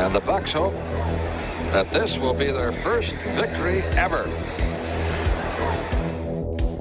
And the Bucs hope that this will be their first victory ever.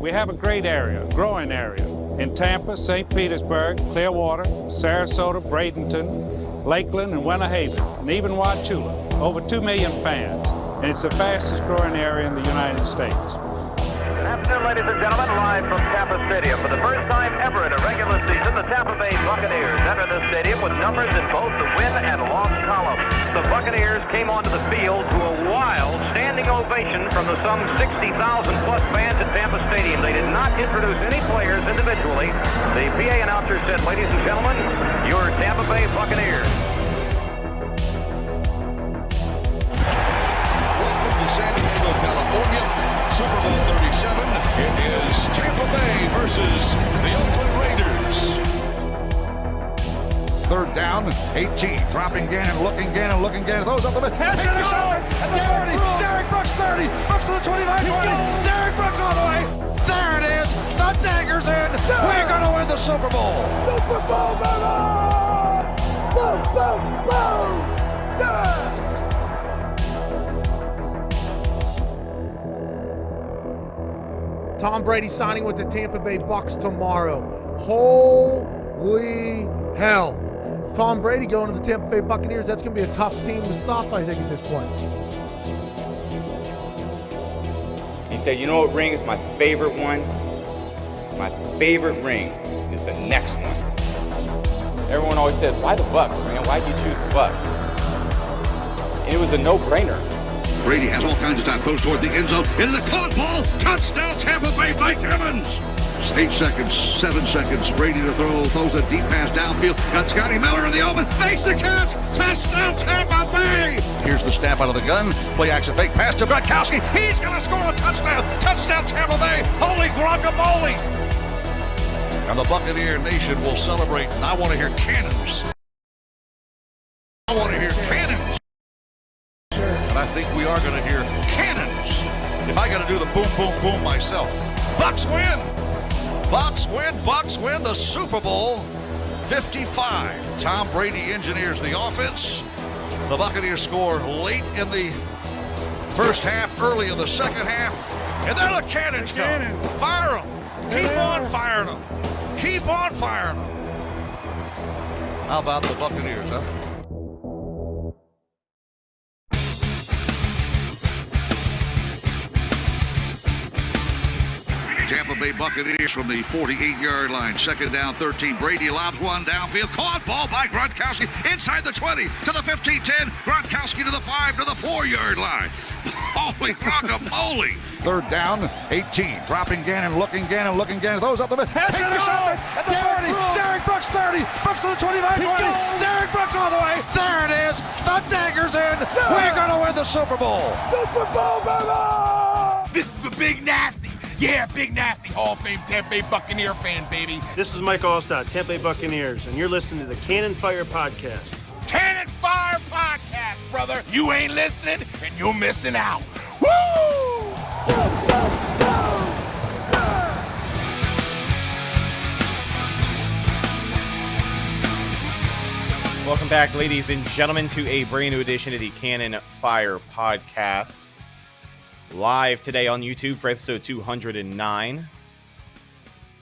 We have a great area, growing area, in Tampa, St. Petersburg, Clearwater, Sarasota, Bradenton, Lakeland, and Winter Haven, and even Wauchula. Over 2 million fans, and it's the fastest growing area in the United States. Good afternoon, ladies and gentlemen, live from Tampa Stadium. For the first time ever in a regular season, the Tampa Bay Buccaneers enter the stadium with numbers in both the win and loss columns. The Buccaneers came onto the field to a wild standing ovation from the some 60,000-plus fans at Tampa Stadium. They did not introduce any players individually. The PA announcer said, "Ladies and gentlemen, your Tampa Bay Buccaneers." Welcome to San Diego, California. Super Bowl 37. It is Tampa Bay versus the Oakland Raiders. Third down, 18. Dropping Gannon, looking Gannon. Throws up the middle. It's intercepted at the 40. Derek Brooks 30. Brooks to the 25, 20. Derek Brooks all the way. There it is. The dagger's in. We're going to win the Super Bowl. Super Bowl, baby! Boom, boom, boom! Yeah! Tom Brady signing with the Tampa Bay Bucs tomorrow. Holy hell. Tom Brady going to the Tampa Bay Buccaneers. That's going to be a tough team to stop, I think, at this point. He said, you know what ring is my favorite one? My favorite ring is the next one. Everyone always says, why the Bucs, man? Why'd you choose the Bucs? And it was a no-brainer. Brady has all kinds of time. Throws toward the end zone. It is a caught ball. Touchdown, Tampa Bay. Mike Evans. 8 seconds, 7 seconds. Brady to throw. Throws a deep pass downfield. Got Scotty Miller in the open. Makes the catch. Touchdown, Tampa Bay. Here's the snap out of the gun. Play action fake pass to Gronkowski. He's going to score a touchdown. Touchdown, Tampa Bay. Holy guacamole. And the Buccaneer Nation will celebrate. And I want to hear cannons. I want to hear cannons. And I think we are going to hear cannons. If I got to do the boom, boom, boom myself. Bucs win. Bucs win. Bucs win the Super Bowl 55. Tom Brady engineers the offense. The Buccaneers score late in the first half, early in the second half. And there the cannons come. Fire them. Keep on firing them. Keep on firing them. How about the Buccaneers, huh? Tampa Bay Buccaneers from the 48-yard line. Second down, 13. Brady lobs one downfield. Caught ball by Gronkowski inside the 20 to the 15-10. Gronkowski to the 5 to the 4-yard line. Holy guacamole. Third down, 18. Dropping Gannon, looking Gannon. Throws up the middle. It's intercepted at the 40. Derek Brooks 30. Brooks to the 25, 20. Derek Brooks all the way. There it is. The dagger's in. We're going to win the Super Bowl. Super Bowl, baby! This is the Big Nasty. Yeah, Big Nasty, Hall of Fame Tampa Bay Buccaneer fan, baby. This is Mike Allstott, Tampa Bay Buccaneers, and you're listening to the Cannon Fire Podcast. Cannon Fire Podcast, brother. You ain't listening, and you're missing out. Woo! Welcome back, ladies and gentlemen, to a brand new edition of the Cannon Fire Podcast. Live today on YouTube for episode 209.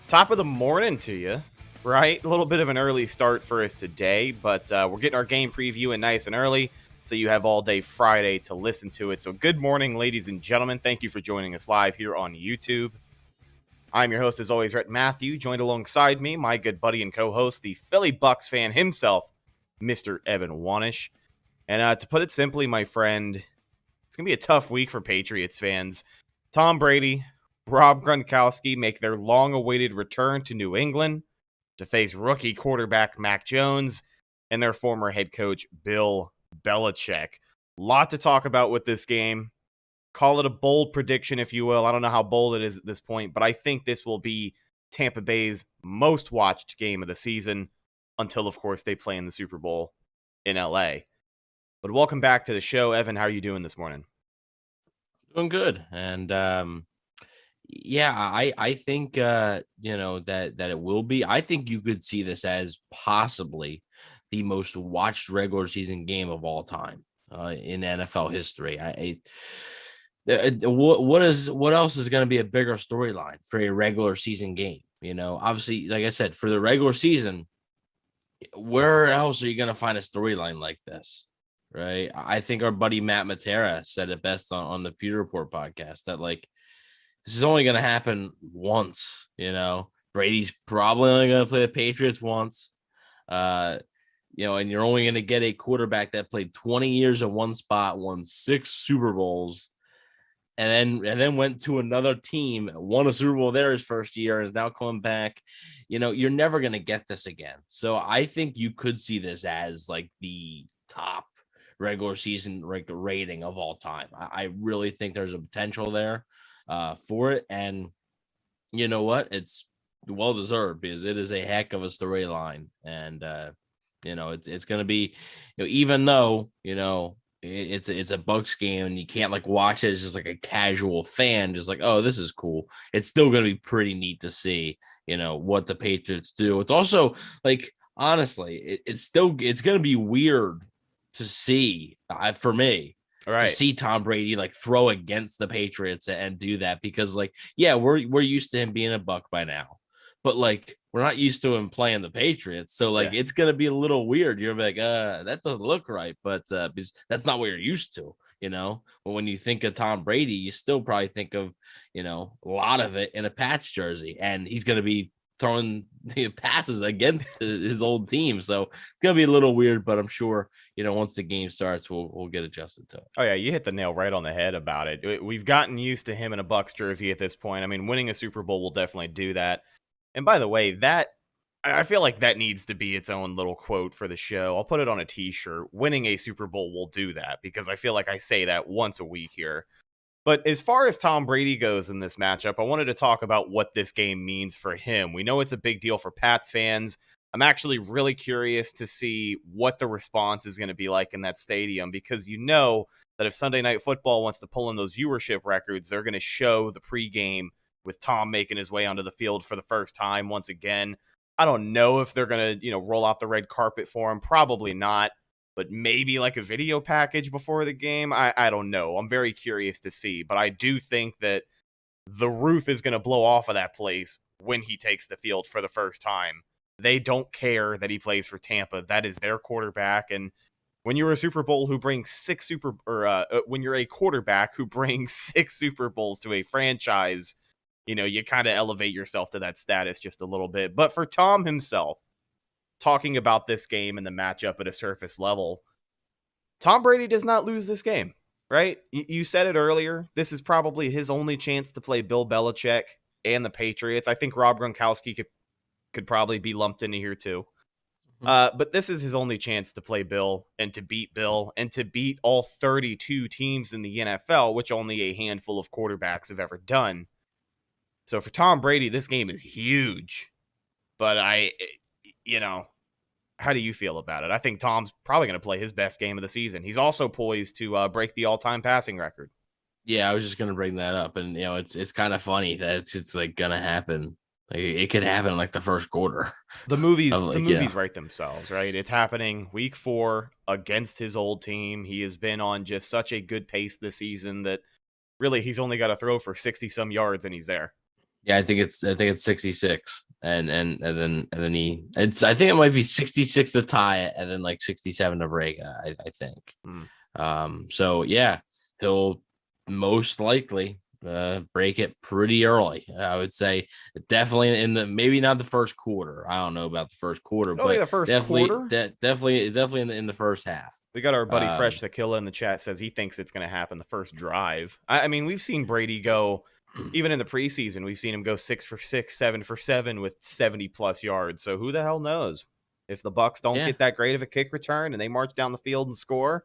Top of the morning to you, right? A little bit of an early start for us today, but we're getting our game preview in nice and early, so you have all day Friday to listen to it. So good morning, ladies and gentlemen. Thank you for joining us live here on YouTube. I'm your host, as always, Rhett Matthew, joined alongside me, my good buddy and co-host, the Philly Bucs fan himself, Mr. Evan Wanish. And to put it simply, my friend, it's going to be a tough week for Patriots fans. Tom Brady, Rob Gronkowski make their long-awaited return to New England to face rookie quarterback Mac Jones and their former head coach Bill Belichick. Lot to talk about with this game. Call it a bold prediction, if you will. I don't know how bold it is at this point, but I think this will be Tampa Bay's most watched game of the season until, of course, they play in the Super Bowl in LA. But welcome back to the show. Evan, how are you doing this morning? Doing good. And I think that it will be. I think you could see this as possibly the most watched regular season game of all time in NFL history. What else is going to be a bigger storyline for a regular season game? Obviously, like I said, for the regular season, where else are you going to find a storyline like this? Right. I think our buddy Matt Matera said it best on the Pewter Report podcast that this is only going to happen once. Brady's probably only going to play the Patriots once. And you're only going to get a quarterback that played 20 years in one spot, won 6 Super Bowls, and then went to another team, won a Super Bowl there his first year, is now coming back. You're never going to get this again. So I think you could see this as the top regular season rating of all time. I really think there's a potential there for it. And you know what? It's well deserved because it is a heck of a storyline. And, it's going to be, even though, it's a Bucs game and you can't watch it as just a casual fan, just oh, this is cool. It's still going to be pretty neat to see, what the Patriots do. It's also honestly, it's going to be weird to see for me, to see Tom Brady throw against the Patriots and do that because we're used to him being a Buck by now, but we're not used to him playing the Patriots. So it's going to be a little weird. You're that doesn't look right, but because that's not what you're used to, but when you think of Tom Brady, you still probably think of, a lot of it in a Pats jersey, and he's going to be throwing the passes against his old team. So it's going to be a little weird, but I'm sure, once the game starts, we'll get adjusted to it. Oh yeah. You hit the nail right on the head about it. We've gotten used to him in a Bucs jersey at this point. I mean, winning a Super Bowl will definitely do that. And by the way, I feel like that needs to be its own little quote for the show. I'll put it on a t-shirt. Winning a Super Bowl will do that, because I feel like I say that once a week here. But as far as Tom Brady goes in this matchup, I wanted to talk about what this game means for him. We know it's a big deal for Pats fans. I'm actually really curious to see what the response is going to be like in that stadium, because that if Sunday Night Football wants to pull in those viewership records, they're going to show the pregame with Tom making his way onto the field for the first time once again. I don't know if they're going to, roll out the red carpet for him. Probably not. But maybe a video package before the game. I don't know. I'm very curious to see. But I do think that the roof is going to blow off of that place when he takes the field for the first time. They don't care that he plays for Tampa. That is their quarterback. And when you're a Super Bowl who brings when you're a quarterback who brings 6 Super Bowls to a franchise, you kind of elevate yourself to that status just a little bit. But for Tom himself, talking about this game and the matchup at a surface level, Tom Brady does not lose this game, right? You said it earlier. This is probably his only chance to play Bill Belichick and the Patriots. I think Rob Gronkowski could probably be lumped into here too. But this is his only chance to play Bill and to beat all 32 teams in the NFL, which only a handful of quarterbacks have ever done. So for Tom Brady, this game is huge. But how do you feel about it? I think Tom's probably going to play his best game of the season. He's also poised to break the all-time passing record. Yeah, I was just going to bring that up. And, it's kind of funny that it's going to happen. It could happen in the first quarter. The movies write themselves, right? It's happening week 4 against his old team. He has been on just such a good pace this season that really he's only got to throw for 60 some yards and he's there. Yeah, I think it's 66. And then I think it might be 66 to tie it, and then 67 to break it, I think. So yeah, he'll most likely break it pretty early. I would say definitely maybe not the first quarter. I don't know about the first quarter, but the first quarter? Definitely in the first half. We got our buddy Fresh the Killer in the chat, says he thinks it's going to happen the first drive. I mean, we've seen Brady go. Even in the preseason, we've seen him go 6 for 6, 7 for 7 with 70+ yards. So who the hell knows? If the Bucs don't get that great of a kick return and they march down the field and score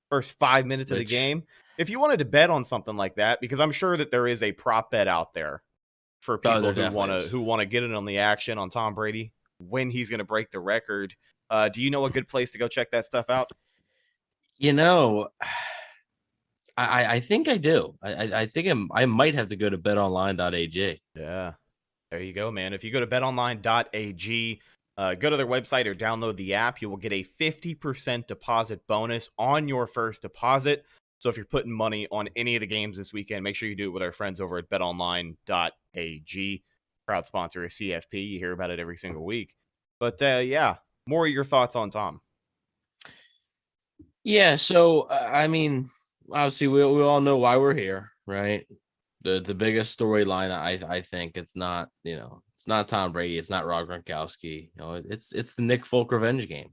first 5 minutes of the game. If you wanted to bet on something like that, because I'm sure that there is a prop bet out there for people who want to get in on the action on Tom Brady when he's going to break the record. Do you know a good place to go check that stuff out? I think I do. I think I might have to go to betonline.ag. Yeah. There you go, man. If you go to betonline.ag, Go to their website or download the app. You will get a 50% deposit bonus on your first deposit. So if you're putting money on any of the games this weekend, make sure you do it with our friends over at betonline.ag. Proud sponsor of CFP. You hear about it every single week. But yeah, more of your thoughts on Tom. Yeah, so I mean, obviously we all know why we're here, right? The biggest storyline, I think it's not, it's not Tom Brady, it's not Rob Gronkowski, it's the Nick Folk revenge game.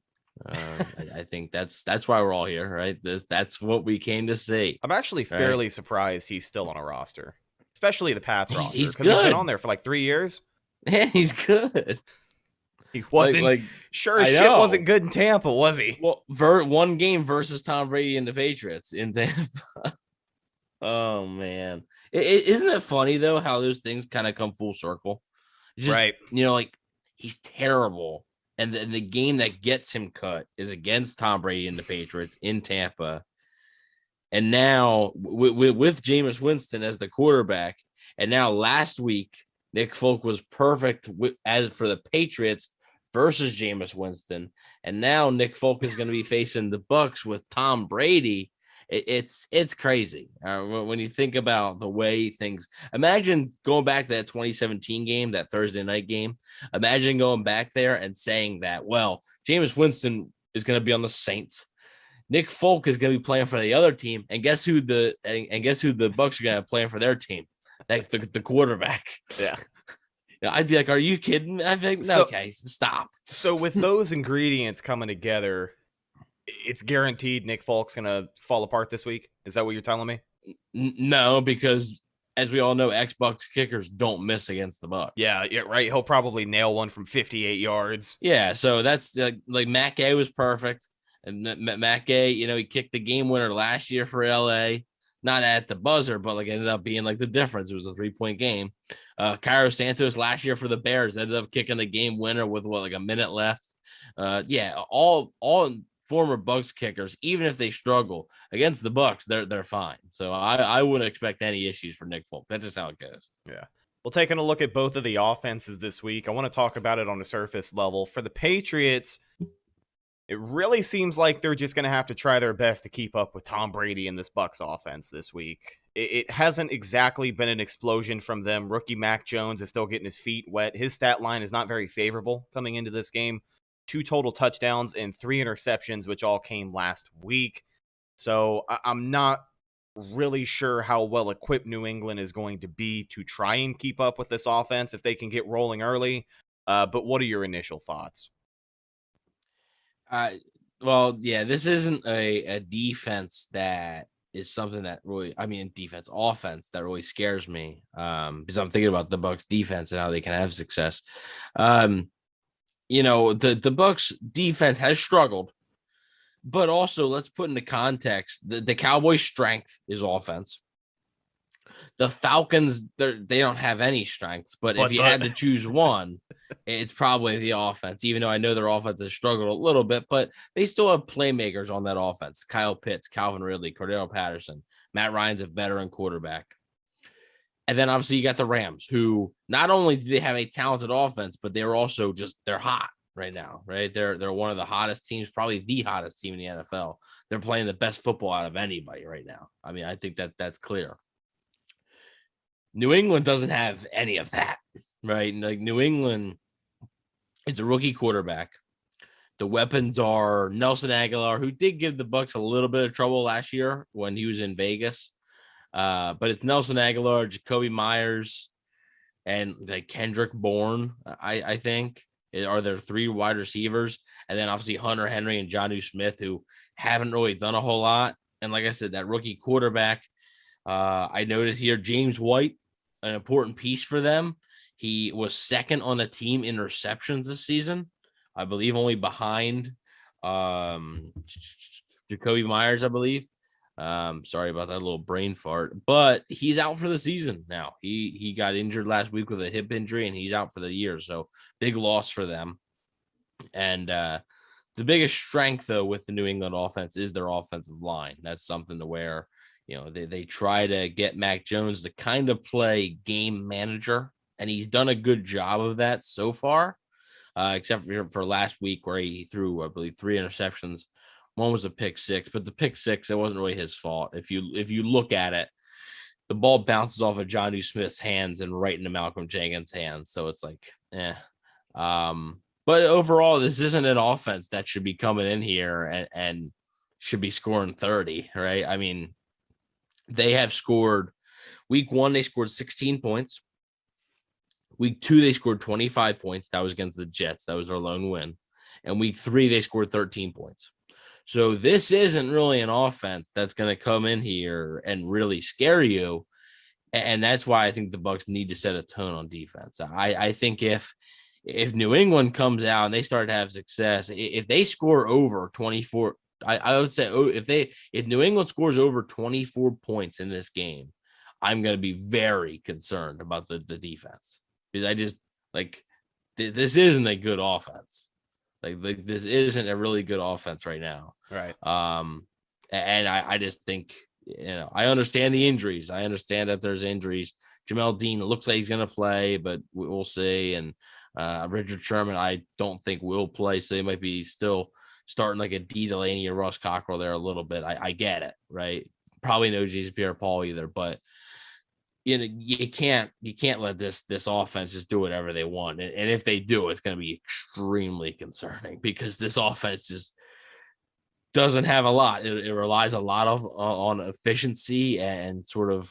I think that's why we're all here, right? That's what we came to see. I'm actually fairly surprised he's still on a roster, especially the Pats roster. He's because he's been good. on there for like 3 years. Yeah, he's good. He wasn't sure as shit wasn't good in Tampa, was he? Well, one game versus Tom Brady and the Patriots in Tampa. Oh man, isn't it funny though how those things kind of come full circle? Just, right. Like he's terrible. And the game that gets him cut is against Tom Brady and the Patriots in Tampa. And now with Jameis Winston as the quarterback, and now last week, Nick Folk was perfect as for the Patriots versus Jameis Winston. And now Nick Folk is going to be facing the Bucs with Tom Brady. It's crazy when you think about the way things. Imagine going back to that 2017 game, that Thursday night game. Imagine going back there and saying that, well, Jameis Winston is going to be on the Saints. Nick Folk is going to be playing for the other team, and guess who the Bucs are going to play for their team? Like the quarterback. Yeah. I'd be like, "Are you kidding me?" I think, okay, stop. So with those ingredients coming together, it's guaranteed Nick Folk's going to fall apart this week. Is that what you're telling me? No, because as we all know, Bucs kickers don't miss against the Bucs. Yeah, right. He'll probably nail one from 58 yards. Yeah, so that's like Matt Gay was perfect. And Matt Gay, he kicked the game winner last year for LA. Not at the buzzer, but ended up being the difference. It was a 3-point game. Cairo Santos last year for the Bears ended up kicking the game winner with a minute left. All former Bucs kickers, even if they struggle against the Bucs, they're fine. So I wouldn't expect any issues for Nick Folk. That's just how it goes. Yeah. Well, taking a look at both of the offenses this week, I want to talk about it on a surface level. For the Patriots, it really seems like they're just going to have to try their best to keep up with Tom Brady in this Bucs offense this week. It hasn't exactly been an explosion from them. Rookie Mac Jones is still getting his feet wet. His stat line is not very favorable coming into this game. 2 total touchdowns and 3 interceptions, which all came last week. So I'm not really sure how well equipped New England is going to be to try and keep up with this offense if they can get rolling early. But what are your initial thoughts? Well, yeah, this isn't a defense that is something that really, offense that really scares me. Because I'm thinking about the Bucs defense and how they can have success. The Bucs defense has struggled, but also let's put into context the Cowboys' strength is offense. The Falcons, they don't have any strengths, but if you had to choose one, it's probably the offense, even though I know their offense has struggled a little bit, but they still have playmakers on that offense. Kyle Pitts, Calvin Ridley, Cordero Patterson, Matt Ryan's a veteran quarterback. And then obviously you got the Rams, who not only do they have a talented offense, but they're also they're hot right now, right? They're one of the hottest teams, probably the hottest team in the NFL. They're playing the best football out of anybody right now. I think that's clear. New England doesn't have any of that, right? New England, it's a rookie quarterback. The weapons are Nelson Aguilar, who did give the Bucs a little bit of trouble last year when he was in Vegas. But it's Nelson Aguilar, Jacoby Myers, and Kendrick Bourne, I think, are their 3 wide receivers. And then obviously Hunter Henry and Jonnu Smith, who haven't really done a whole lot. And like I said, that rookie quarterback, I noted here, James White, an important piece for them. He was second on the team in receptions this season, I believe, only behind Jacoby Myers, I believe. Sorry about that little brain fart, but he's out for the season now. He got injured last week with a hip injury, and he's out for the year. So big loss for them. And the biggest strength, though, with the New England offense is their offensive line. That's something to where they try to get Mac Jones to kind of play game manager, and he's done a good job of that so far. except for last week where he threw, I believe, 3 interceptions. One was a pick six, but the pick six, it wasn't really his fault. If you look at it, the ball bounces off of Jonnu Smith's hands and right into Malcolm Jenkins' hands. So it's like, but overall, this isn't an offense that should be coming in here and should be scoring 30, right? I mean, they have scored week 1, they scored 16 points. Week 2, they scored 25 points. That was against the Jets. That was their lone win. And week 3, they scored 13 points. So this isn't really an offense that's going to come in here and really scare you. And that's why I think the Bucs need to set a tone on defense. I think if New England comes out and they start to have success, if they score over 24, I would say if New England scores over 24 points in this game, I'm going to be very concerned about the defense, because I just this isn't a good offense. Like this isn't a really good offense right now. Right. And I just think, I understand the injuries. I understand that there's injuries. Jamel Dean looks like he's going to play, but we'll see. And Richard Sherman, I don't think will play. So they might be still starting like a D Delaney or Ross Cockrell there a little bit. I get it. Right. Probably no Jesus Pierre-Paul either, but you can't let this offense just do whatever they want. And if they do, it's going to be extremely concerning, because this offense just doesn't have a lot. It relies a lot on efficiency and sort of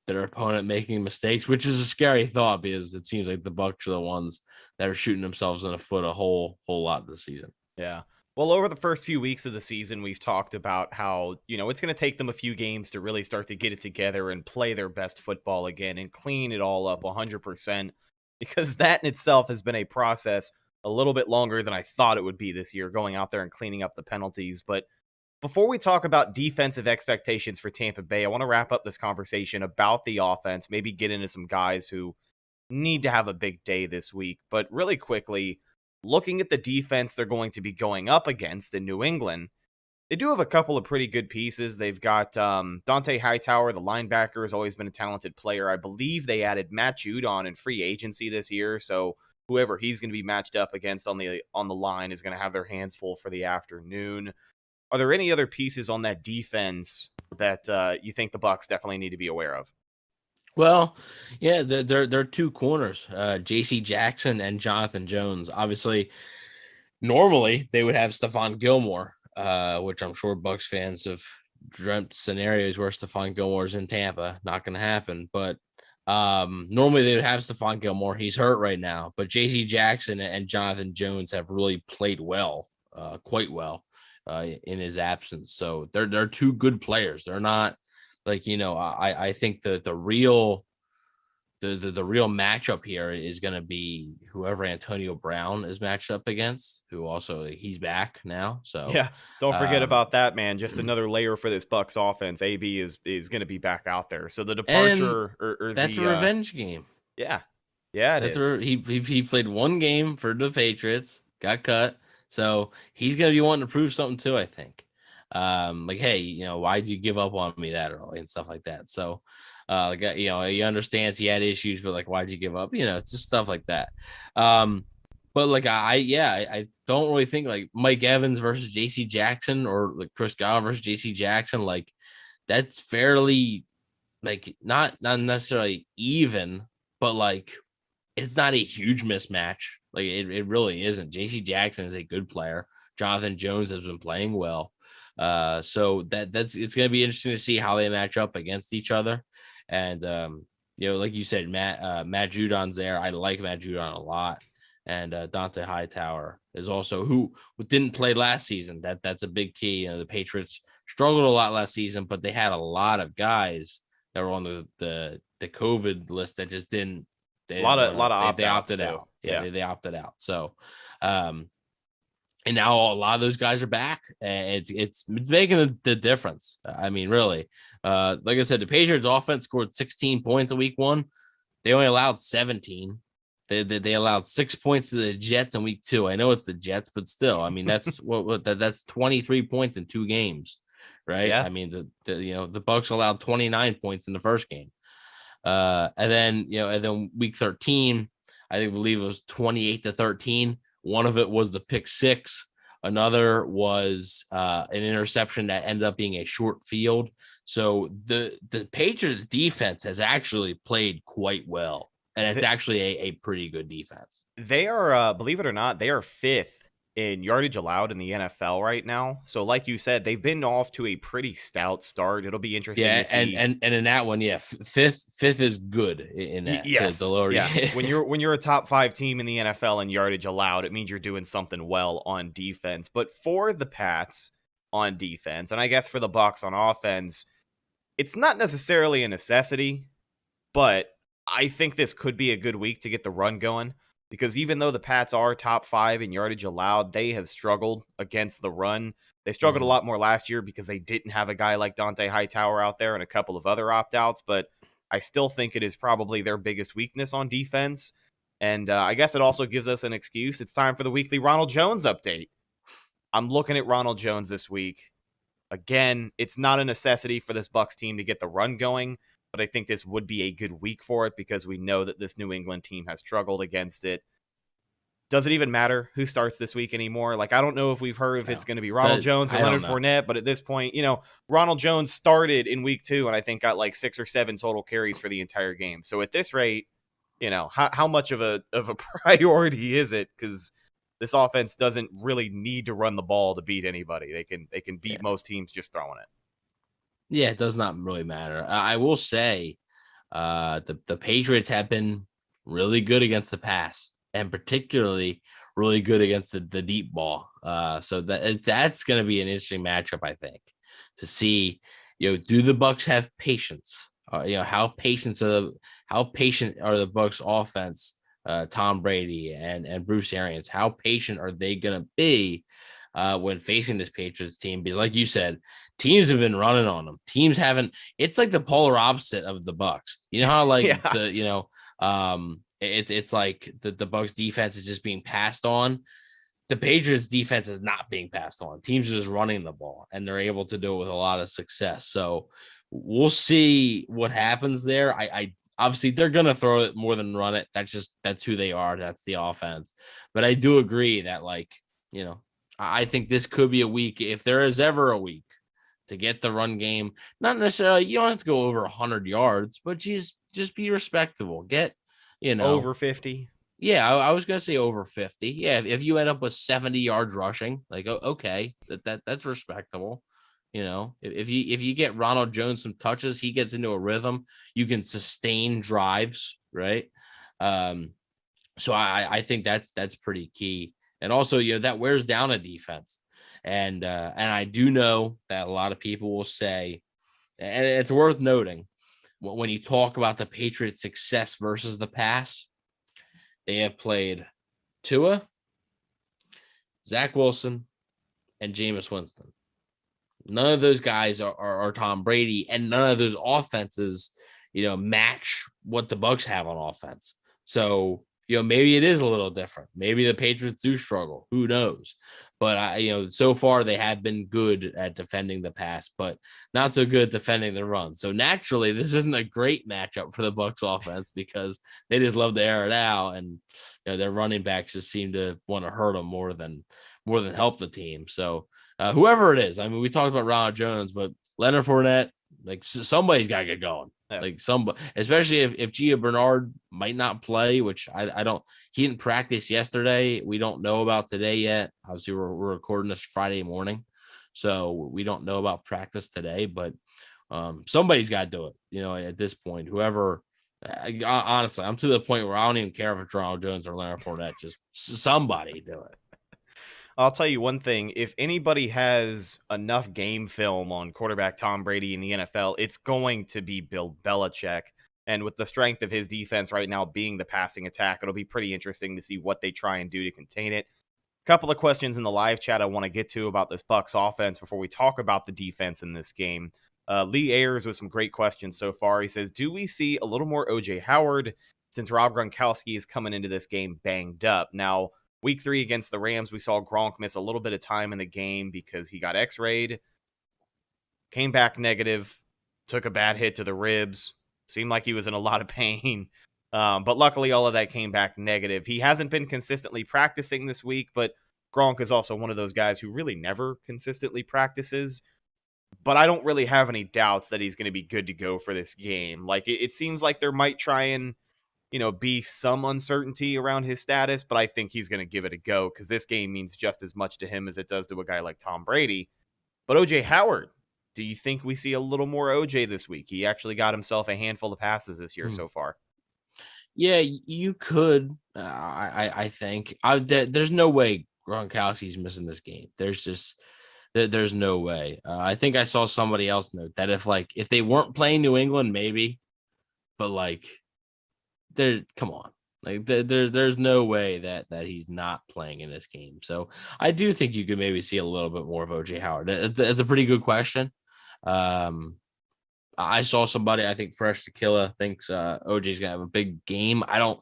their opponent making mistakes, which is a scary thought, because it seems like the Bucs are the ones that are shooting themselves in the foot a whole lot this season. Yeah. Well, over the first few weeks of the season, we've talked about how, it's going to take them a few games to really start to get it together and play their best football again and clean it all up 100%, because that in itself has been a process a little bit longer than I thought it would be this year, going out there and cleaning up the penalties. But before we talk about defensive expectations for Tampa Bay, I want to wrap up this conversation about the offense, maybe get into some guys who need to have a big day this week. But really quickly, looking at the defense they're going to be going up against in New England, they do have a couple of pretty good pieces. They've got Dante Hightower, the linebacker, has always been a talented player. I believe they added Matt Judon in free agency this year, so whoever he's going to be matched up against on the line is going to have their hands full for the afternoon. Are there any other pieces on that defense that you think the Bucs definitely need to be aware of? Well, yeah, they're 2 corners, J.C. Jackson and Jonathan Jones. Obviously, normally they would have Stephon Gilmore, which I'm sure Bucs fans have dreamt scenarios where Stephon Gilmore's in Tampa. Not going to happen, but normally they would have Stephon Gilmore. He's hurt right now, but J.C. Jackson and Jonathan Jones have really played well, quite well, in his absence. So they're 2 good players. They're not like, I think the real matchup here is going to be whoever Antonio Brown is matched up against, who also he's back now. So yeah, don't forget about that, man. Just another layer for this Bucs offense. AB is going to be back out there. So the departure or that's a revenge game. Yeah, it is. He played 1 game for the Patriots, got cut. So he's going to be wanting to prove something too, I think. Hey, why'd you give up on me that early and stuff like that? So, he understands he had issues, but why'd you give up? It's just stuff like that. But I don't really think Mike Evans versus JC Jackson or Chris Godwin versus JC Jackson, that's fairly not necessarily even, but it's not a huge mismatch. It really isn't. JC Jackson is a good player. Jonathan Jones has been playing well. So it's going to be interesting to see how they match up against each other. And, like you said, Matt Judon's there. I like Matt Judon a lot. And Dante Hightower is also who didn't play last season. That's a big key. The Patriots struggled a lot last season, but they had a lot of guys that were on the COVID list that just didn't. They opted out. Yeah, they opted out. So, and now a lot of those guys are back, and it's making the difference. I mean, really, like I said, the Patriots offense scored 16 points in week 1. They only allowed 17. They allowed 6 points to the Jets in week 2. I know it's the Jets, but still, I mean, that's that's 23 points in 2 games, right? Yeah. I mean, the Bucs allowed 29 points in the first game, and then week 13, I believe it was 28-13. One of it was the pick six. Another was an interception that ended up being a short field. So the Patriots defense has actually played quite well, and it's actually a pretty good defense. They are, believe it or not, they are fifth in yardage allowed in the NFL right now. So like you said, they've been off to a pretty stout start. It'll be interesting to see. And in that one, fifth is good in that. Yes. The lower, when you're a top 5 team in the NFL in yardage allowed, it means you're doing something well on defense. But for the Pats on defense, and I guess for the Bucs on offense, it's not necessarily a necessity, but I think this could be a good week to get the run going. Because even though the Pats are top 5 in yardage allowed, they have struggled against the run. They struggled a lot more last year because they didn't have a guy like Dante Hightower out there and a couple of other opt-outs. But I still think it is probably their biggest weakness on defense. And I guess it also gives us an excuse. It's time for the weekly Ronald Jones update. I'm looking at Ronald Jones this week. Again, it's not a necessity for this Bucs team to get the run going, but I think this would be a good week for it because we know that this New England team has struggled against it. Does it even matter who starts this week anymore? Like, I don't know if we've heard if it's going to be Ronald Jones or Leonard Fournette, but at this point, Ronald Jones started in week 2 and I think got like 6 or 7 total carries for the entire game. So at this rate, how much of a priority is it? Because this offense doesn't really need to run the ball to beat anybody. They can beat most teams just throwing it. Yeah, it does not really matter. I will say the Patriots have been really good against the pass, and particularly really good against the deep ball. So that's going to be an interesting matchup, I think, to see, do the Bucs have patience? How patient are the Bucs offense, Tom Brady and Bruce Arians? How patient are they going to be when facing this Patriots team? Because like you said, teams have been running on them. Teams haven't. It's like the polar opposite of the Bucs. You know how it's like the Bucs defense is just being passed on. The Patriots defense is not being passed on. Teams are just running the ball, and they're able to do it with a lot of success. So we'll see what happens there. I obviously they're gonna throw it more than run it. That's who they are. That's the offense. But I do agree that I think this could be a week, if there is ever a week, to get the run game. Not necessarily, you don't have to go over 100 yards, but just be respectable. Get, over 50. Yeah, I was going to say over 50. Yeah, if you end up with 70 yards rushing, like, okay, that's respectable. If you get Ronald Jones some touches, he gets into a rhythm, you can sustain drives, right? So I think that's pretty key. And also, that wears down a defense. And I do know that a lot of people will say, and it's worth noting, when you talk about the Patriots' success versus the pass, they have played Tua, Zach Wilson, and Jameis Winston. None of those guys are Tom Brady, and none of those offenses, match what the Bucs have on offense. So, maybe it is a little different. Maybe the Patriots do struggle. Who knows? But so far they have been good at defending the pass, but not so good at defending the run. So naturally, this isn't a great matchup for the Bucs offense because they just love to air it out, and their running backs just seem to want to hurt them more than help the team. So whoever it is, I mean, we talked about Ronald Jones, but Leonard Fournette, like somebody's got to get going. Yeah. Like somebody, especially if Gia Bernard might not play, which I don't. He didn't practice yesterday. We don't know about today yet. Obviously, we're recording this Friday morning, so we don't know about practice today. But somebody's got to do it. At this point, whoever. Honestly, I'm to the point where I don't even care if it's Ronald Jones or Leonard Fournette. Just somebody do it. I'll tell you one thing. If anybody has enough game film on quarterback Tom Brady in the NFL, it's going to be Bill Belichick. And with the strength of his defense right now being the passing attack, it'll be pretty interesting to see what they try and do to contain it. A couple of questions in the live chat I want to get to about this Bucs offense before we talk about the defense in this game. Lee Ayers with some great questions so far. He says, do we see a little more O.J. Howard since Rob Gronkowski is coming into this game banged up? Now, Week 3 against the Rams, we saw Gronk miss a little bit of time in the game because he got x-rayed, came back negative, took a bad hit to the ribs, seemed like he was in a lot of pain. But luckily, all of that came back negative. He hasn't been consistently practicing this week, but Gronk is also one of those guys who really never consistently practices. But I don't really have any doubts that he's going to be good to go for this game. Like, it seems like there might try and, be some uncertainty around his status, but I think he's going to give it a go because this game means just as much to him as it does to a guy like Tom Brady. But O.J. Howard, do you think we see a little more O.J. this week? He actually got himself a handful of passes this year so far. Yeah, you could. I think there's no way Gronkowski's missing this game. There's no way. I think I saw somebody else note that if they weren't playing New England, maybe, but come on, there's no way that he's not playing in this game. So I do think you could maybe see a little bit more of O.J. Howard. That's a pretty good question. I saw somebody, I think Fresh Tequila thinks OJ's gonna have a big game. I don't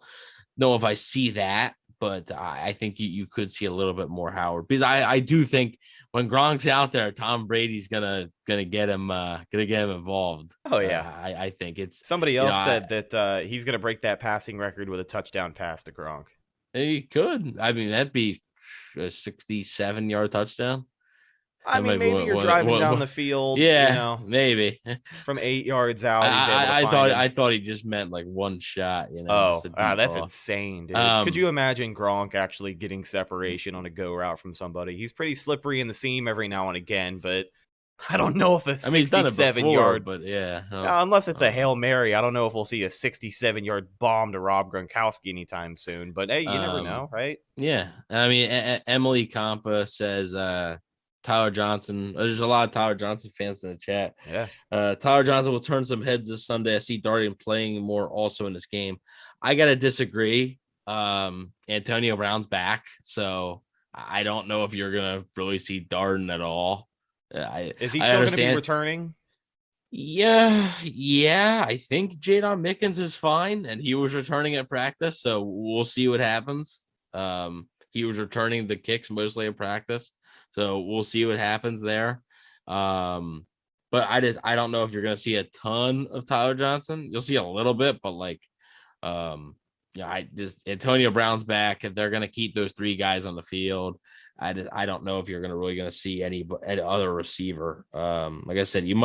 know if I see that, but I think you could see a little bit more Howard because I do think when Gronk's out there, Tom Brady's gonna get him involved. Oh yeah, I think it's somebody else said that he's gonna break that passing record with a touchdown pass to Gronk. He could. I mean, that'd be a 67-yard touchdown. I mean, maybe you're driving down the field. Yeah, maybe from 8 yards out. I thought he just meant like one shot. That's insane, dude. Could you imagine Gronk actually getting separation on a go route from somebody? He's pretty slippery in the seam every now and again, but I don't know if a 67-yard. But yeah, unless it's a Hail Mary, I don't know if we'll see a 67-yard bomb to Rob Gronkowski anytime soon. But hey, you never know, right? Yeah, I mean, Emily Compa says. Tyler Johnson. There's a lot of Tyler Johnson fans in the chat. Yeah. Tyler Johnson will turn some heads this Sunday. I see Darden playing more also in this game. I got to disagree. Antonio Brown's back, so I don't know if you're going to really see Darden at all. Is he still going to be returning? Yeah. I think Jadon Mickens is fine, and he was returning at practice, so we'll see what happens. He was returning the kicks mostly in practice. So we'll see what happens there. But I don't know if you're going to see a ton of Tyler Johnson. You'll see a little bit, but Antonio Brown's back. If they're going to keep those three guys on the field, I don't know if you're really going to see any other receiver. Like I said, you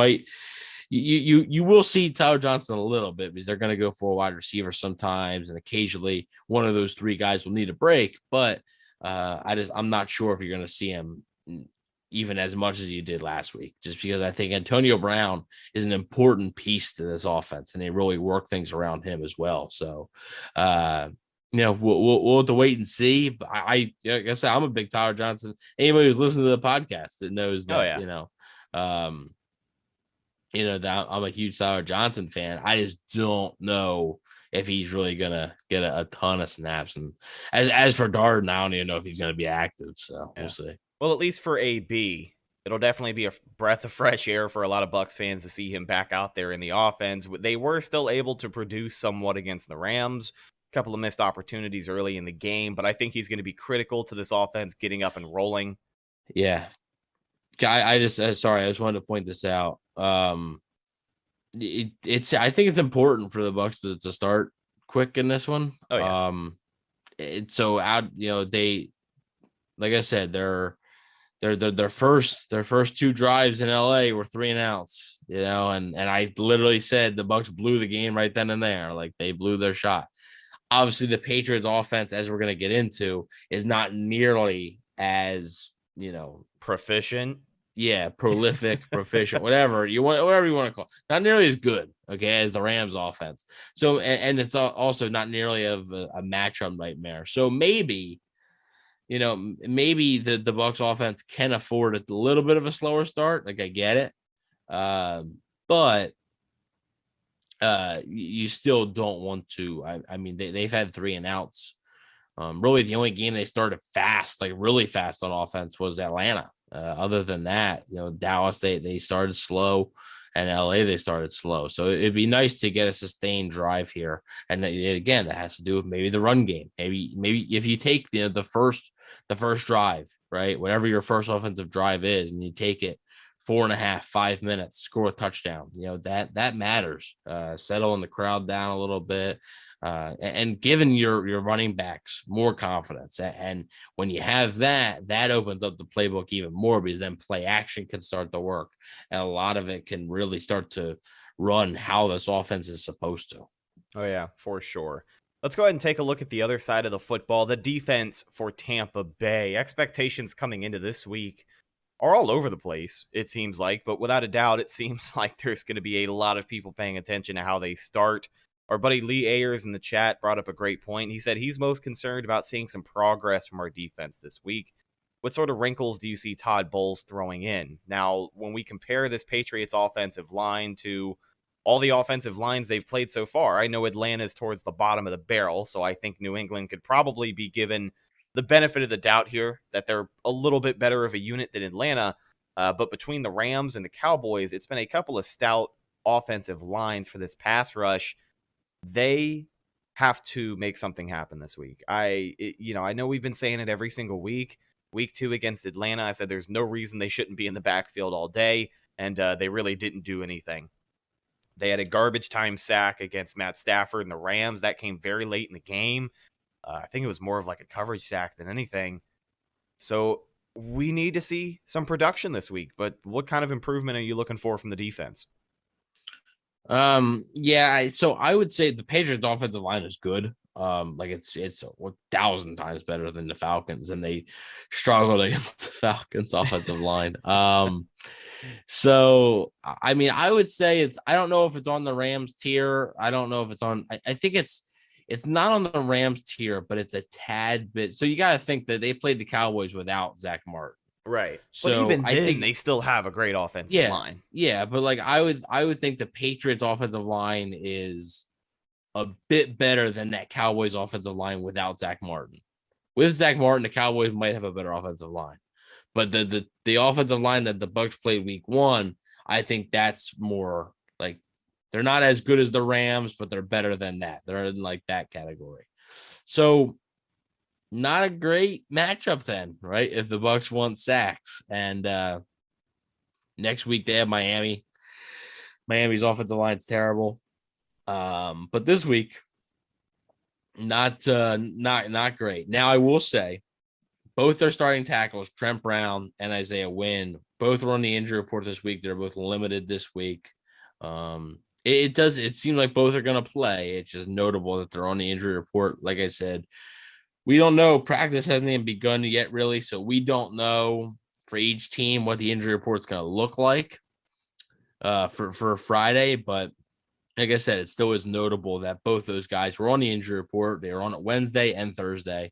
will see Tyler Johnson a little bit because they're going to go for a wide receiver sometimes, and occasionally one of those three guys will need a break. But I'm not sure if you're going to see him even as much as you did last week, just because I think Antonio Brown is an important piece to this offense, and they really work things around him as well. So, we'll have to wait and see. But like I said, I'm a big Tyler Johnson. Anybody who's listening to the podcast that knows that, that I'm a huge Tyler Johnson fan. I just don't know if he's really gonna get a ton of snaps. And as for Darden, I don't even know if he's gonna be active. So we'll see. Well, at least for AB, it'll definitely be a breath of fresh air for a lot of Bucs fans to see him back out there in the offense. They were still able to produce somewhat against the Rams. A couple of missed opportunities early in the game, but I think he's going to be critical to this offense getting up and rolling. Yeah. I just wanted to point this out. I think it's important for the Bucs to start quick in this one. Oh, yeah. They, like I said, their first two drives in LA were 3 and outs, and I literally said the Bucs blew the game right then and there. Like, they blew their shot. Obviously, the Patriots offense, as we're going to get into, is not nearly as, proficient. Yeah, prolific, proficient, whatever you want to call it. Not nearly as good, as the Rams offense. So, and it's also not nearly of a matchup nightmare. So maybe the Bucs offense can afford a little bit of a slower start. Like, I get it. But you still don't want to. I mean, they've had 3 and outs. Really, the only game they started fast, like really fast on offense, was Atlanta. Other than that, Dallas, they started slow, and LA, they started slow. So it'd be nice to get a sustained drive here. And again, that has to do with maybe the run game. Maybe if you take the first drive, right, whatever your first offensive drive is, and you take it 4.5, 5 minutes, score a touchdown. That matters. Settling the crowd down a little bit, and giving your running backs more confidence. And when you have that opens up the playbook even more, because then play action can start to work, and a lot of it can really start to run how this offense is supposed to. Oh yeah, for sure. Let's go ahead and take a look at the other side of the football, the defense for Tampa Bay. Expectations coming into this week are all over the place, it seems like, but without a doubt, it seems like there's going to be a lot of people paying attention to how they start. Our buddy Lee Ayers in the chat brought up a great point. He said he's most concerned about seeing some progress from our defense this week. What sort of wrinkles do you see Todd Bowles throwing in? Now, when we compare this Patriots offensive line to all the offensive lines they've played so far, I know Atlanta's towards the bottom of the barrel, so I think New England could probably be given the benefit of the doubt here, that they're a little bit better of a unit than Atlanta. But between the Rams and the Cowboys, it's been a couple of stout offensive lines for this pass rush. They have to make something happen this week. I know we've been saying it every single week. Week 2 against Atlanta, I said there's no reason they shouldn't be in the backfield all day, and they really didn't do anything. They had a garbage time sack against Matt Stafford and the Rams. That came very late in the game. I think it was more of like a coverage sack than anything. So we need to see some production this week. But what kind of improvement are you looking for from the defense? So I would say the Patriots offensive line is good. It's 1,000 times better than the Falcons, and they struggled against the Falcons offensive line. So I mean, I would say I don't know if it's on the Rams tier. I don't know if it's on. I think it's not on the Rams tier, but it's a tad bit. So you got to think that they played the Cowboys without Zach Martin. Right. So but even then, I think they still have a great offensive line. Yeah, but I would think the Patriots offensive line is a bit better than that Cowboys offensive line without Zach Martin. With Zach Martin, the Cowboys might have a better offensive line. But the offensive line that the Bucs played week 1, I think that's more like they're not as good as the Rams, but they're better than that. They're in like that category. So not a great matchup then, right? If the Bucs want sacks. And next week they have Miami. Miami's offensive line's terrible. But this week, not great. Now I will say both their starting tackles, Trent Brown and Isaiah Wynn, both were on the injury report this week. They're both limited this week. It seems like both are going to play. It's just notable that they're on the injury report. Like I said, we don't know. Practice hasn't even begun yet, really. So we don't know for each team what the injury report is going to look like for Friday. But like I said, it still is notable that both those guys were on the injury report. They were on it Wednesday and Thursday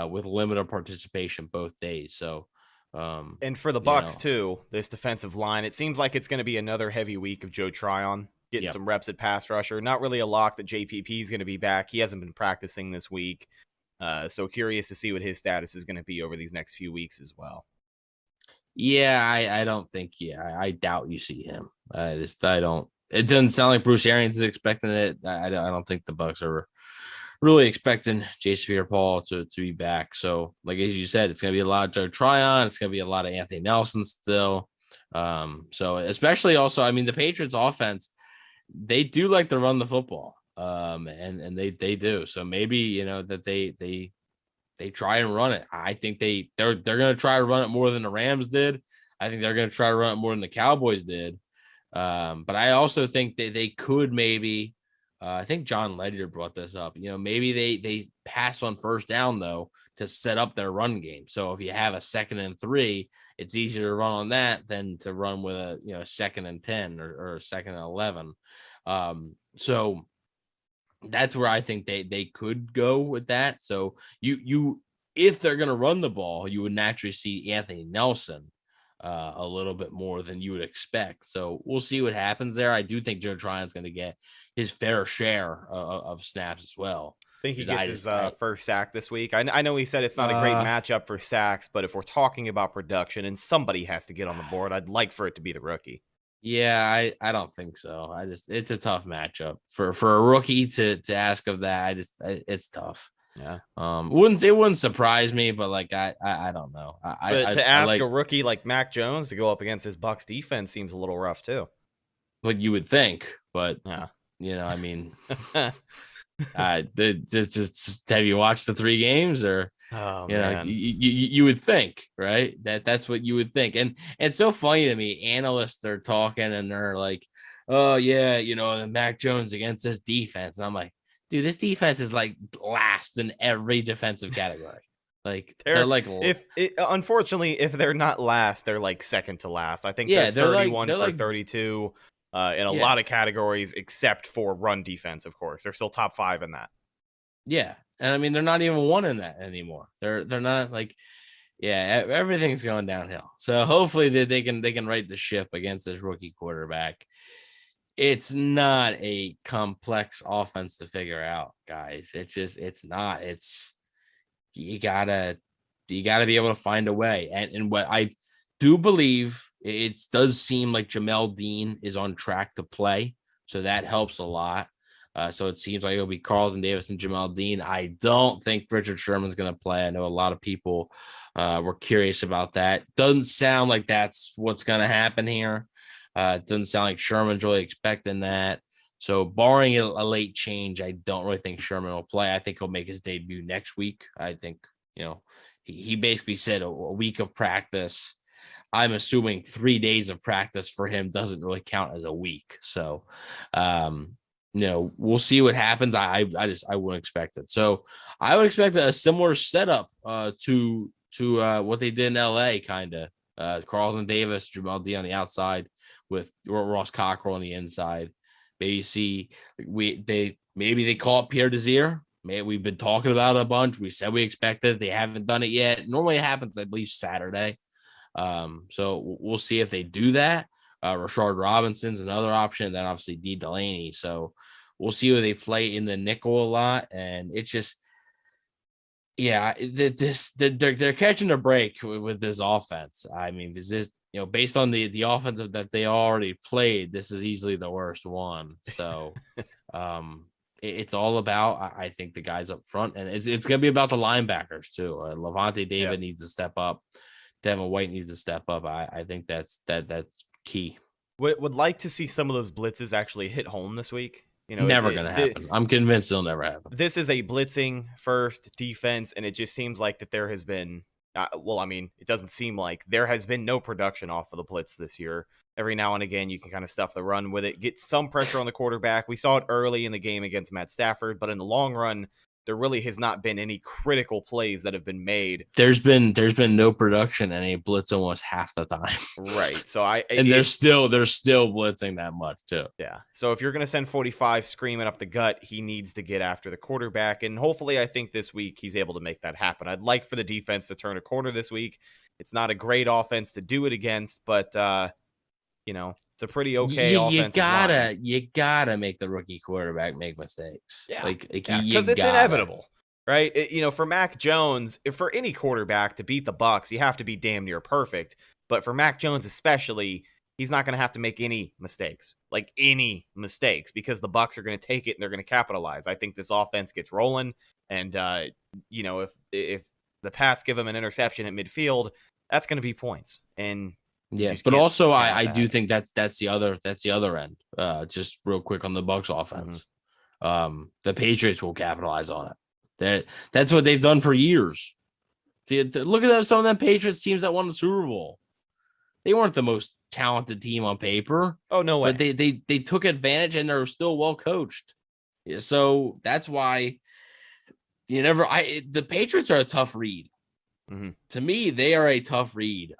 with limited participation both days. So, and for the Bucs too, this defensive line, it seems like it's going to be another heavy week of Joe Tryon getting some reps at pass rusher. Not really a lock that JPP is going to be back. He hasn't been practicing this week. So curious to see what his status is going to be over these next few weeks as well. Yeah, I don't think. I doubt you see him. I don't. It doesn't sound like Bruce Arians is expecting it. I don't think the Bucs are really expecting Jason Pierre-Paul to be back. So, like as you said, it's going to be a lot of Joe Tryon. It's going to be a lot of Anthony Nelson still. So especially also, I mean, the Patriots offense, they do like to run the football. And they do. So maybe, that they try and run it. I think they're going to try to run it more than the Rams did. I think they're going to try to run it more than the Cowboys did. But I also think that they could maybe, I think John Ledger brought this up, maybe they pass on first down though, to set up their run game. So if you have a 2nd and 3, it's easier to run on that than to run with a, 2nd and 10 or 2nd and 11. So that's where I think they could go with that. So you if they're going to run the ball, you would naturally see Anthony Nelson a little bit more than you would expect. So we'll see what happens there. I do think Joe Tryon's going to get his fair share of snaps as well. I think he gets his first sack this week. I know he said it's not a great matchup for sacks, but if we're talking about production and somebody has to get on the board, I'd like for it to be the rookie. Yeah, I don't think so. It's a tough matchup for a rookie to ask of that. It's tough. Yeah. It wouldn't surprise me, but like I don't know. To ask a rookie like Mac Jones to go up against his Bucs defense seems a little rough too. Like you would think, but yeah, I mean, just have you watched the 3 games or? Oh, man. You would think, right? That's what you would think. And it's so funny to me. Analysts are talking and they're like, oh yeah, the Mac Jones against this defense. And I'm like, dude, this defense is like last in every defensive category. Like they're like, unfortunately, if they're not last, they're like second to last. I think they're 31 for 32 in a lot of categories, except for run defense. Of course, they're still top 5 in that. Yeah. And I mean, they're not even one in that anymore. They're not like, everything's going downhill. So hopefully they can right the ship against this rookie quarterback. It's not a complex offense to figure out, guys. It's not. You gotta be able to find a way. And what I do believe, it does seem like Jamel Dean is on track to play, so that helps a lot. So it seems like it'll be Carlton Davis and Jamel Dean. I don't think Richard Sherman's going to play. I know a lot of people were curious about that. Doesn't sound like that's what's going to happen here. It doesn't sound like Sherman's really expecting that. So barring a late change, I don't really think Sherman will play. I think he'll make his debut next week. I think, he basically said a week of practice. I'm assuming 3 days of practice for him doesn't really count as a week. So, we'll see what happens. I wouldn't expect it. So I would expect a similar setup to what they did in LA, kind of. Carlton Davis, Jamel D on the outside with Ross Cockrell on the inside. Maybe they call it Pierre Desir. Maybe we've been talking about it a bunch. We said we expected it. They haven't done it yet. Normally it happens, I believe, Saturday. So we'll see if they do that. Rashard Robinson's another option, and then obviously D. Delaney. So we'll see who they play in the nickel a lot, and it's just, they're catching a break with this offense. I mean, is this based on the offensive that they already played, this is easily the worst one. So, it's all about, I think, the guys up front, and it's going to be about the linebackers too. Levante David needs to step up. Devin White needs to step up. I think that's key. Would like to see some of those blitzes actually hit home this week. Never going to happen. I'm convinced it'll never happen. This is a blitzing first defense, and it just seems like that there has been, it doesn't seem like there has been no production off of the blitz this year. Every now and again, you can kind of stuff the run with it, get some pressure on the quarterback. We saw it early in the game against Matt Stafford, but in the long run, there really has not been any critical plays that have been made. There's been no production and a blitz almost half the time. Right. So they're still blitzing that much too. Yeah. So if you're going to send 45 screaming up the gut, he needs to get after the quarterback. And hopefully I think this week he's able to make that happen. I'd like for the defense to turn a corner this week. It's not a great offense to do it against, but it's a pretty okay offensive line. You gotta make the rookie quarterback make mistakes. Yeah, because it's inevitable, right? For Mac Jones, for any quarterback to beat the Bucs, you have to be damn near perfect. But for Mac Jones especially, he's not going to have to make any mistakes, because the Bucs are going to take it and they're going to capitalize. I think this offense gets rolling, and if the Pats give him an interception at midfield, that's going to be points. And yes, but also I do think that's the other end. Just real quick on the Bucs offense, the Patriots will capitalize on it. That's what they've done for years. Look at some of them Patriots teams that won the Super Bowl. They weren't the most talented team on paper. Oh no way! But they took advantage and they're still well coached. Yeah, so that's why the Patriots are a tough read. Mm-hmm. To me, they are a tough read.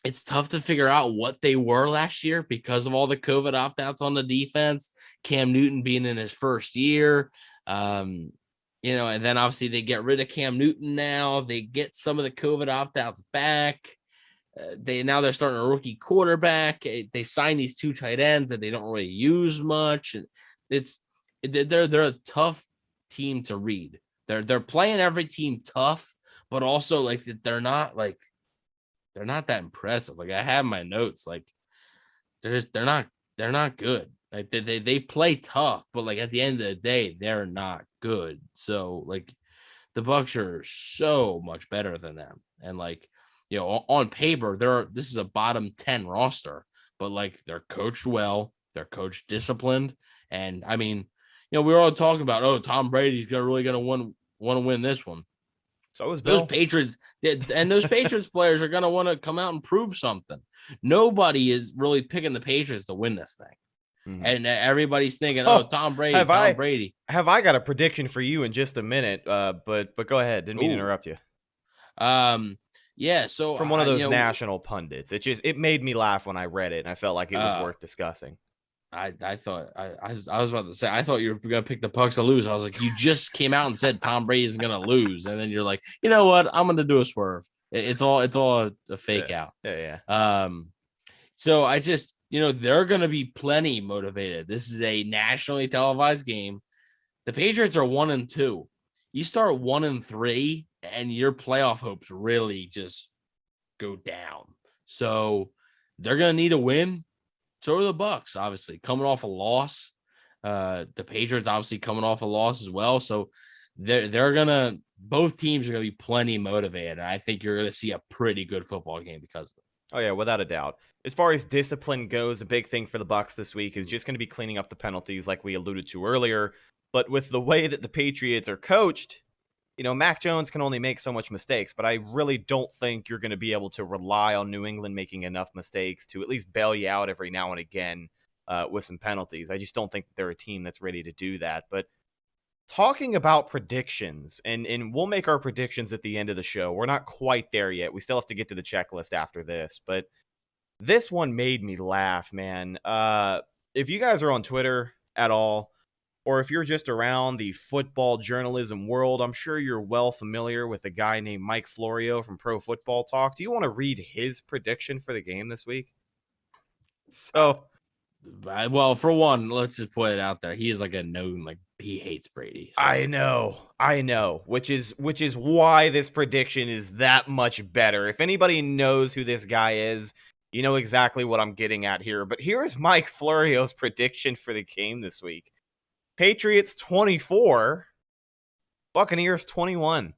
It's tough to figure out what they were last year because of all the COVID opt-outs on the defense, Cam Newton being in his first year, and then obviously they get rid of Cam Newton now. They get some of the COVID opt-outs back. They're starting a rookie quarterback. They sign these 2 tight ends that they don't really use much. They're a tough team to read. They're playing every team tough, but also they're not that impressive. I have my notes. They're not good. Like they play tough, but like at the end of the day, they're not good. So like the Bucs are so much better than them. And like, on paper, this is a bottom 10 roster, but like they're coached well, they're coached disciplined. And I mean, we were all talking about, oh, Tom Brady's really gonna want to win this one. So is Bill. Those Patriots and those Patriots players are gonna want to come out and prove something. Nobody is really picking the Patriots to win this thing. Mm-hmm. And everybody's thinking, Tom Brady. Have I got a prediction for you in just a minute? But go ahead. Didn't mean to interrupt you. Yeah. So from one of those national pundits, it made me laugh when I read it, and I felt like it was worth discussing. I thought I was about to say, I thought you were gonna pick the Bucs to lose. I was like, you just came out and said Tom Brady is gonna lose, and then you're like, you know what? I'm gonna do a swerve. It's all a fake out. Yeah. So I just. They're going to be plenty motivated. This is a nationally televised game. The Patriots are 1-2. You start 1-3, and your playoff hopes really just go down. So they're going to need a win. So are the Bucs, obviously, coming off a loss. The Patriots obviously coming off a loss as well. So they're going to – both teams are going to be plenty motivated. And I think you're going to see a pretty good football game because of it. Oh, yeah, without a doubt. As far as discipline goes, a big thing for the Bucs this week is just going to be cleaning up the penalties like we alluded to earlier. But with the way that the Patriots are coached, Mac Jones can only make so much mistakes, but I really don't think you're going to be able to rely on New England making enough mistakes to at least bail you out every now and again with some penalties. I just don't think that they're a team that's ready to do that. But talking about predictions, and we'll make our predictions at the end of the show. We're not quite there yet. We still have to get to the checklist after this, but this one made me laugh, man. If you guys are on Twitter at all, or if you're just around the football journalism world, I'm sure you're well familiar with a guy named Mike Florio from Pro Football Talk. Do you want to read his prediction for the game this week? So, well, for one, let's just put it out there. He is like a known, like he hates Brady. So. I know, which is why this prediction is that much better. If anybody knows who this guy is, you know exactly what I'm getting at here. But here's Mike Florio's prediction for the game this week. Patriots 24, Buccaneers 21.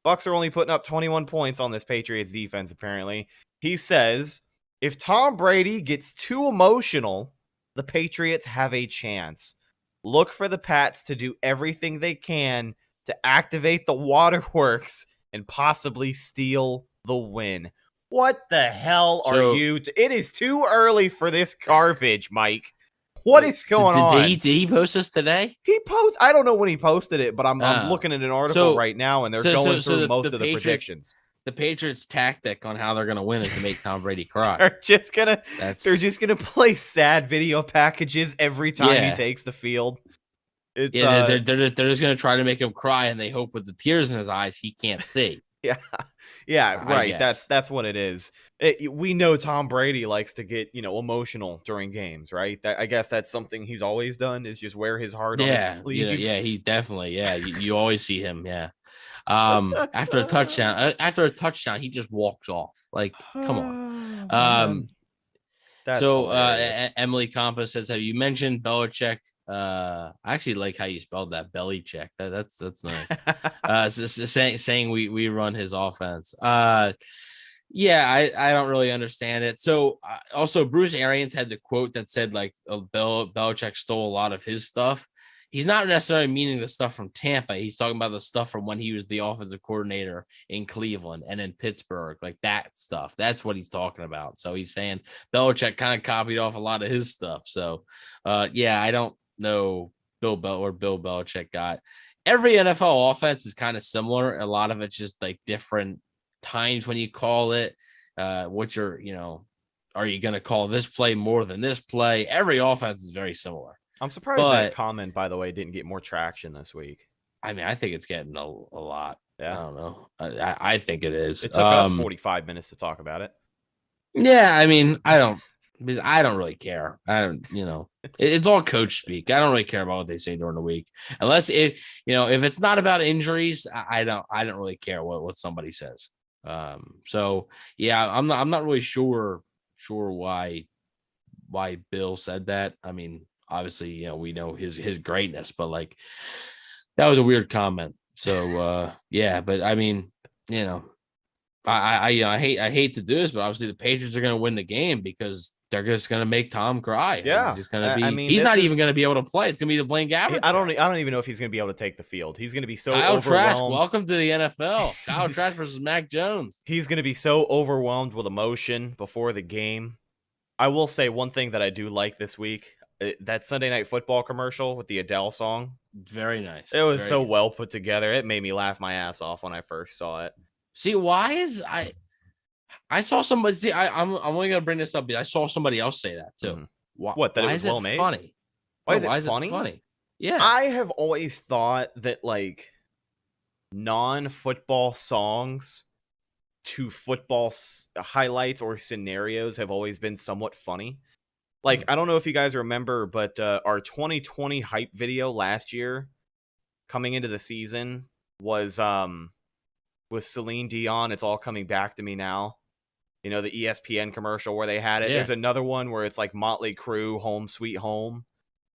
Bucs are only putting up 21 points on this Patriots defense, apparently. He says, if Tom Brady gets too emotional, the Patriots have a chance. Look for the Pats to do everything they can to activate the waterworks and possibly steal the win. What the hell are you? It is too early for this garbage, Mike. What is going on? Did he post this today? I don't know when he posted it, but I'm looking at an article right now, and they're going through most of the predictions. The Patriots' tactic on how they're going to win is to make Tom Brady cry. They're just gonna play sad video packages every time he takes the field. They're just going to try to make him cry, and they hope with the tears in his eyes he can't see. Yeah, right. That's what it is. We know Tom Brady likes to get emotional during games, right? I guess that's something he's always done is just wear his heart on his sleeve. Yeah, he definitely. Yeah, you always see him. Yeah, after a touchdown, he just walks off. Like, come on. Emily Compass says, "Have you mentioned Belichick?" I actually like how you spelled that, Belichick. That's nice. Saying we run his offense. I don't really understand it. So also Bruce Arians had the quote that said like Belichick stole a lot of his stuff. He's not necessarily meaning the stuff from Tampa. He's talking about the stuff from when he was the offensive coordinator in Cleveland and in Pittsburgh, like that stuff. That's what he's talking about. So he's saying Belichick kind of copied off a lot of his stuff. So I don't know Bill Belichick got. Every NFL offense is kind of similar. A lot of it's just like different times when you call it. Are you going to call this play more than this play? Every offense is very similar. I'm surprised that comment, by the way, didn't get more traction this week. I mean, I think it's getting a lot. Yeah. I don't know. I think it is. It took us 45 minutes to talk about it. Yeah, I mean, I don't really care. It's all coach speak. I don't really care about what they say during the week, unless if it's not about injuries, I don't really care what somebody says. I'm not really sure why why Bill said that. I mean, obviously, we know his greatness, but like that was a weird comment. So yeah, but I mean, I hate to do this, but obviously the Patriots are going to win the game because they're just going to make Tom cry. Yeah, he's going to be. I mean, he's not even going to be able to play. It's going to be the Blaine Gabbert. I don't even know if he's going to be able to take the field. He's going to be so Kyle Trask, overwhelmed. welcome to the NFL. Kyle Trask versus Mac Jones. He's going to be so overwhelmed with emotion before the game. I will say one thing that I do like this week: that Sunday Night Football commercial with the Adele song. Very nice. It was Very so good. well put together. It made me laugh my ass off when I first saw it. See, why is I saw somebody. See, I'm only gonna bring this up because I saw somebody else say that too. Mm-hmm. Why That it why was is well it made? funny? Why No, is it funny? funny? Yeah, I have always thought that like non-football songs to football highlights or scenarios have always been somewhat funny. Like, I don't know if you guys remember, but our 2020 hype video last year coming into the season was with Celine Dion. It's all coming back to me now. You know, the ESPN commercial where they had it. Yeah. There's another one where it's like Motley Crue, Home Sweet Home.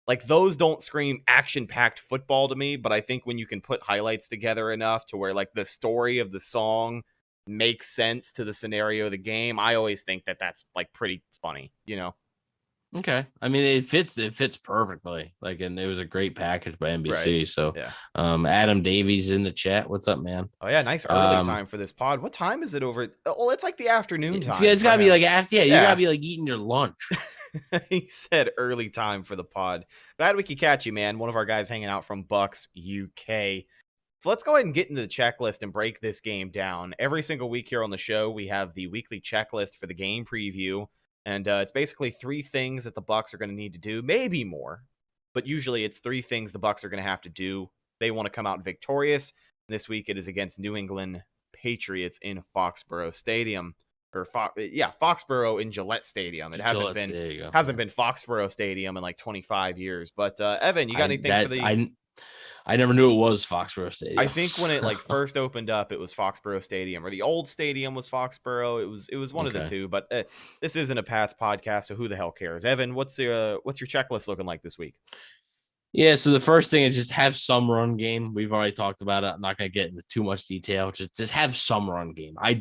Like, those don't scream action-packed football to me, but I think when you can put highlights together enough to where, like, the story of the song makes sense to the scenario of the game, I always think that that's, like, pretty funny, Okay. I mean, it fits perfectly. Like, and it was a great package by NBC. Right. So, Yeah. Adam Davies in the chat. What's up, man? Oh, yeah, nice early time for this pod. What time is it over? Well, it's like the afternoon time. It's got to be like after. Yeah, you Yeah. got to be like eating your lunch. He said early time for the pod. Glad we could catch you, man. One of our guys hanging out from Bucs, UK. So let's go ahead and get into the checklist and break this game down. Every single week here on the show, we have the weekly checklist for the game preview. And it's basically 3 things that the Bucs are going to need to do, maybe more. But usually it's 3 things the Bucs are going to have to do. They want to come out victorious. This week it is against New England Patriots in Foxborough Stadium. Or Foxborough in Gillette Stadium. It hasn't been Foxborough Stadium in like 25 years. But Evan, you got anything for the? I never knew it was Foxborough Stadium. I think when it like first opened up, it was Foxborough Stadium, or the old stadium was Foxborough. It was one of the two. But this isn't a Pats podcast, so who the hell cares? Evan, what's your checklist looking like this week? Yeah, so the first thing is just have some run game. We've already talked about it. I'm not going to get into too much detail. Just have some run game. I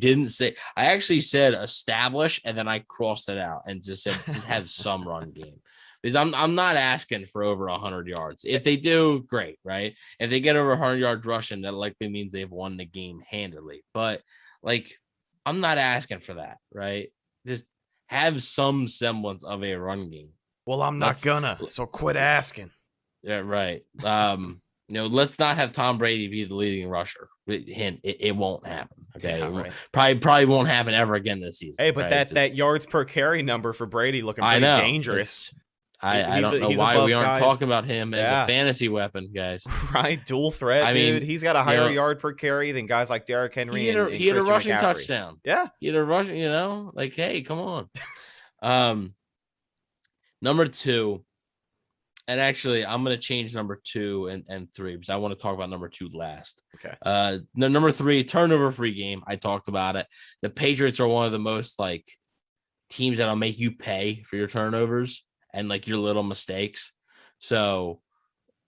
actually said establish, and then I crossed it out and just said just have some run game. Because I'm not asking for over 100 yards. If they do, great, right? If they get over 100 yards rushing, that likely means they've won the game handily. But like, I'm not asking for that, right? Just have some semblance of a run game. Well, I'm not gonna, so quit asking. Yeah, right. Let's not have Tom Brady be the leading rusher. Hint, it won't happen. Okay, Yeah, right. Probably won't happen ever again this season. Hey, but right? that yards per carry number for Brady looking pretty dangerous. I don't know why we aren't talking about him as a fantasy weapon, guys. Right, dual threat, dude. He's got a higher yard per carry than guys like Derrick Henry. He had a rushing McCaffrey. touchdown. Yeah, he had a rushing. Like, hey, come on. Number 2. And actually, I'm going to change number 2 and 3 because I want to talk about number 2 last. Okay. Number 3, turnover-free game. I talked about it. The Patriots are one of the most like teams that'll make you pay for your turnovers and like your little mistakes. So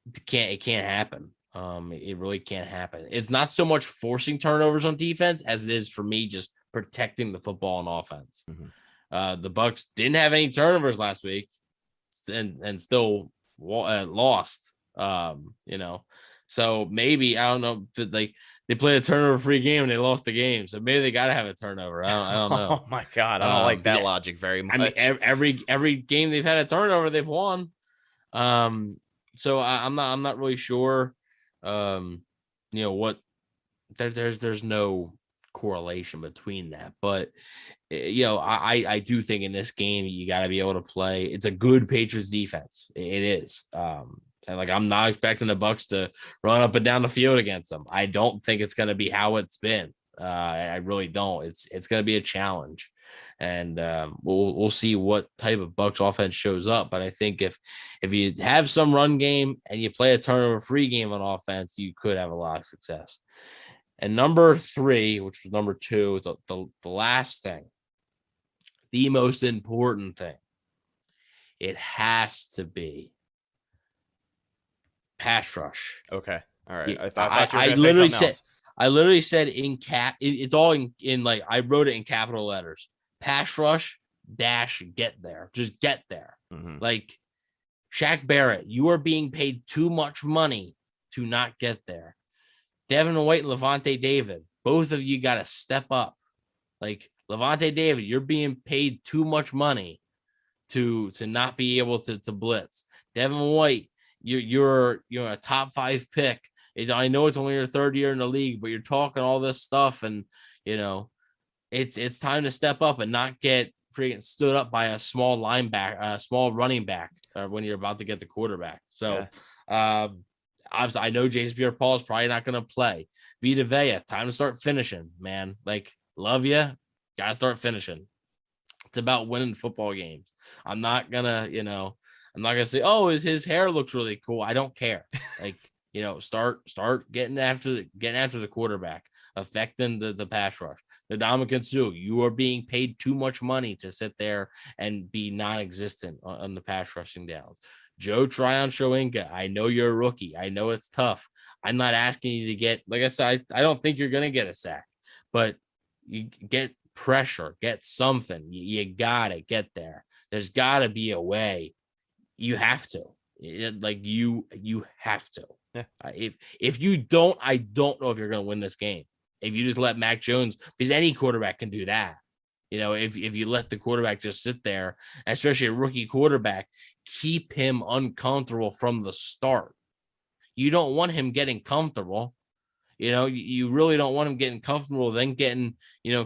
it can't happen. It really can't happen. It's not so much forcing turnovers on defense as it is for me just protecting the football on offense. Mm-hmm. The Bucs didn't have any turnovers last week and still lost. So maybe I don't know that they played a turnover-free game and they lost the game. So maybe they got to have a turnover. I don't know. Oh my God, I don't like that logic very much. I mean, every game they've had a turnover, they've won. So I'm not really sure. What there's no correlation between that, but I do think in this game you got to be able to play. It's a good Patriots defense. It is. And like I'm not expecting the Bucs to run up and down the field against them. I don't think it's going to be how it's been. I really don't. It's going to be a challenge, and we'll see what type of Bucs offense shows up. But I think if you have some run game and you play a turnover-free game on offense, you could have a lot of success. And number 3, which was number 2, the last thing, the most important thing It has to be pass rush. Okay. All right. Yeah, I thought you were I going to say literally something said, else. I literally said in cap. It's all in like I wrote it in capital letters. Pass rush dash get there. Just get there. Mm-hmm. Like Shaq Barrett, you are being paid too much money to not get there. Devin White and Levante David, both of you got to step up. Like Levante David, you're being paid too much money to not be able to blitz. Devin White, you're a top 5 pick. I know it's only your 3rd year in the league, but you're talking all this stuff, and it's time to step up and not get freaking stood up by a small linebacker, a small running back, when you're about to get the quarterback. So, obviously, I know Jason Pierre-Paul is probably not going to play. Vita Vea, time to start finishing, man. Like, love you, gotta start finishing. It's about winning football games. I'm not gonna say, oh, his hair looks really cool. I don't care. Like, start getting after the quarterback, affecting the pass rush. The Ndamukong Suh, you are being paid too much money to sit there and be non-existent on the pass rushing downs. Joe Tryon-Shoyinka, I know you're a rookie. I know it's tough. I'm not asking you to get, like I said, I don't think you're going to get a sack, but you get pressure, get something. You got to get there. There's got to be a way. You have to. You have to. Yeah. If you don't, I don't know if you're going to win this game. If you just let Mac Jones, because any quarterback can do that. If you let the quarterback just sit there, especially a rookie quarterback, keep him uncomfortable from the start. You don't want him getting comfortable. You really don't want him getting comfortable, then getting,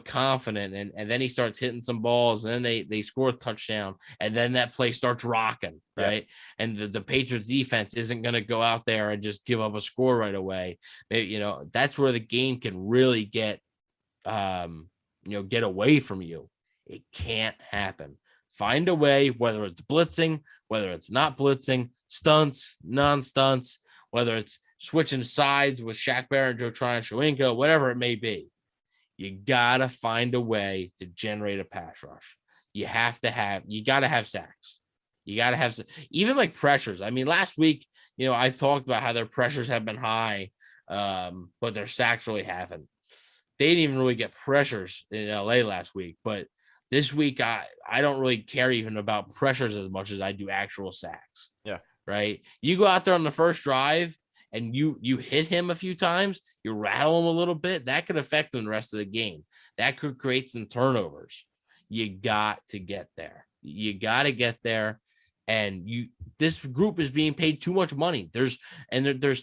confident. And then he starts hitting some balls, and then they score a touchdown. And then that play starts rocking, right? Yeah. And the Patriots defense isn't going to go out there and just give up a score right away. That's where the game can really get away from you. It can't happen. Find a way, whether it's blitzing, whether it's not blitzing, stunts, non-stunts, whether it's switching sides with Shaq Barrett, Joe Tryon-Shoyinka, whatever it may be. You got to find a way to generate a pass rush. You got to have sacks. You got to have, even like pressures. I mean, last week, I talked about how their pressures have been high, but their sacks really haven't. They didn't even really get pressures in LA last week, but this week, I don't really care even about pressures as much as I do actual sacks. Yeah. Right. You go out there on the first drive and you hit him a few times, you rattle him a little bit, that could affect him the rest of the game. That could create some turnovers. You got to get there. You got to get there. And this group is being paid too much money. There's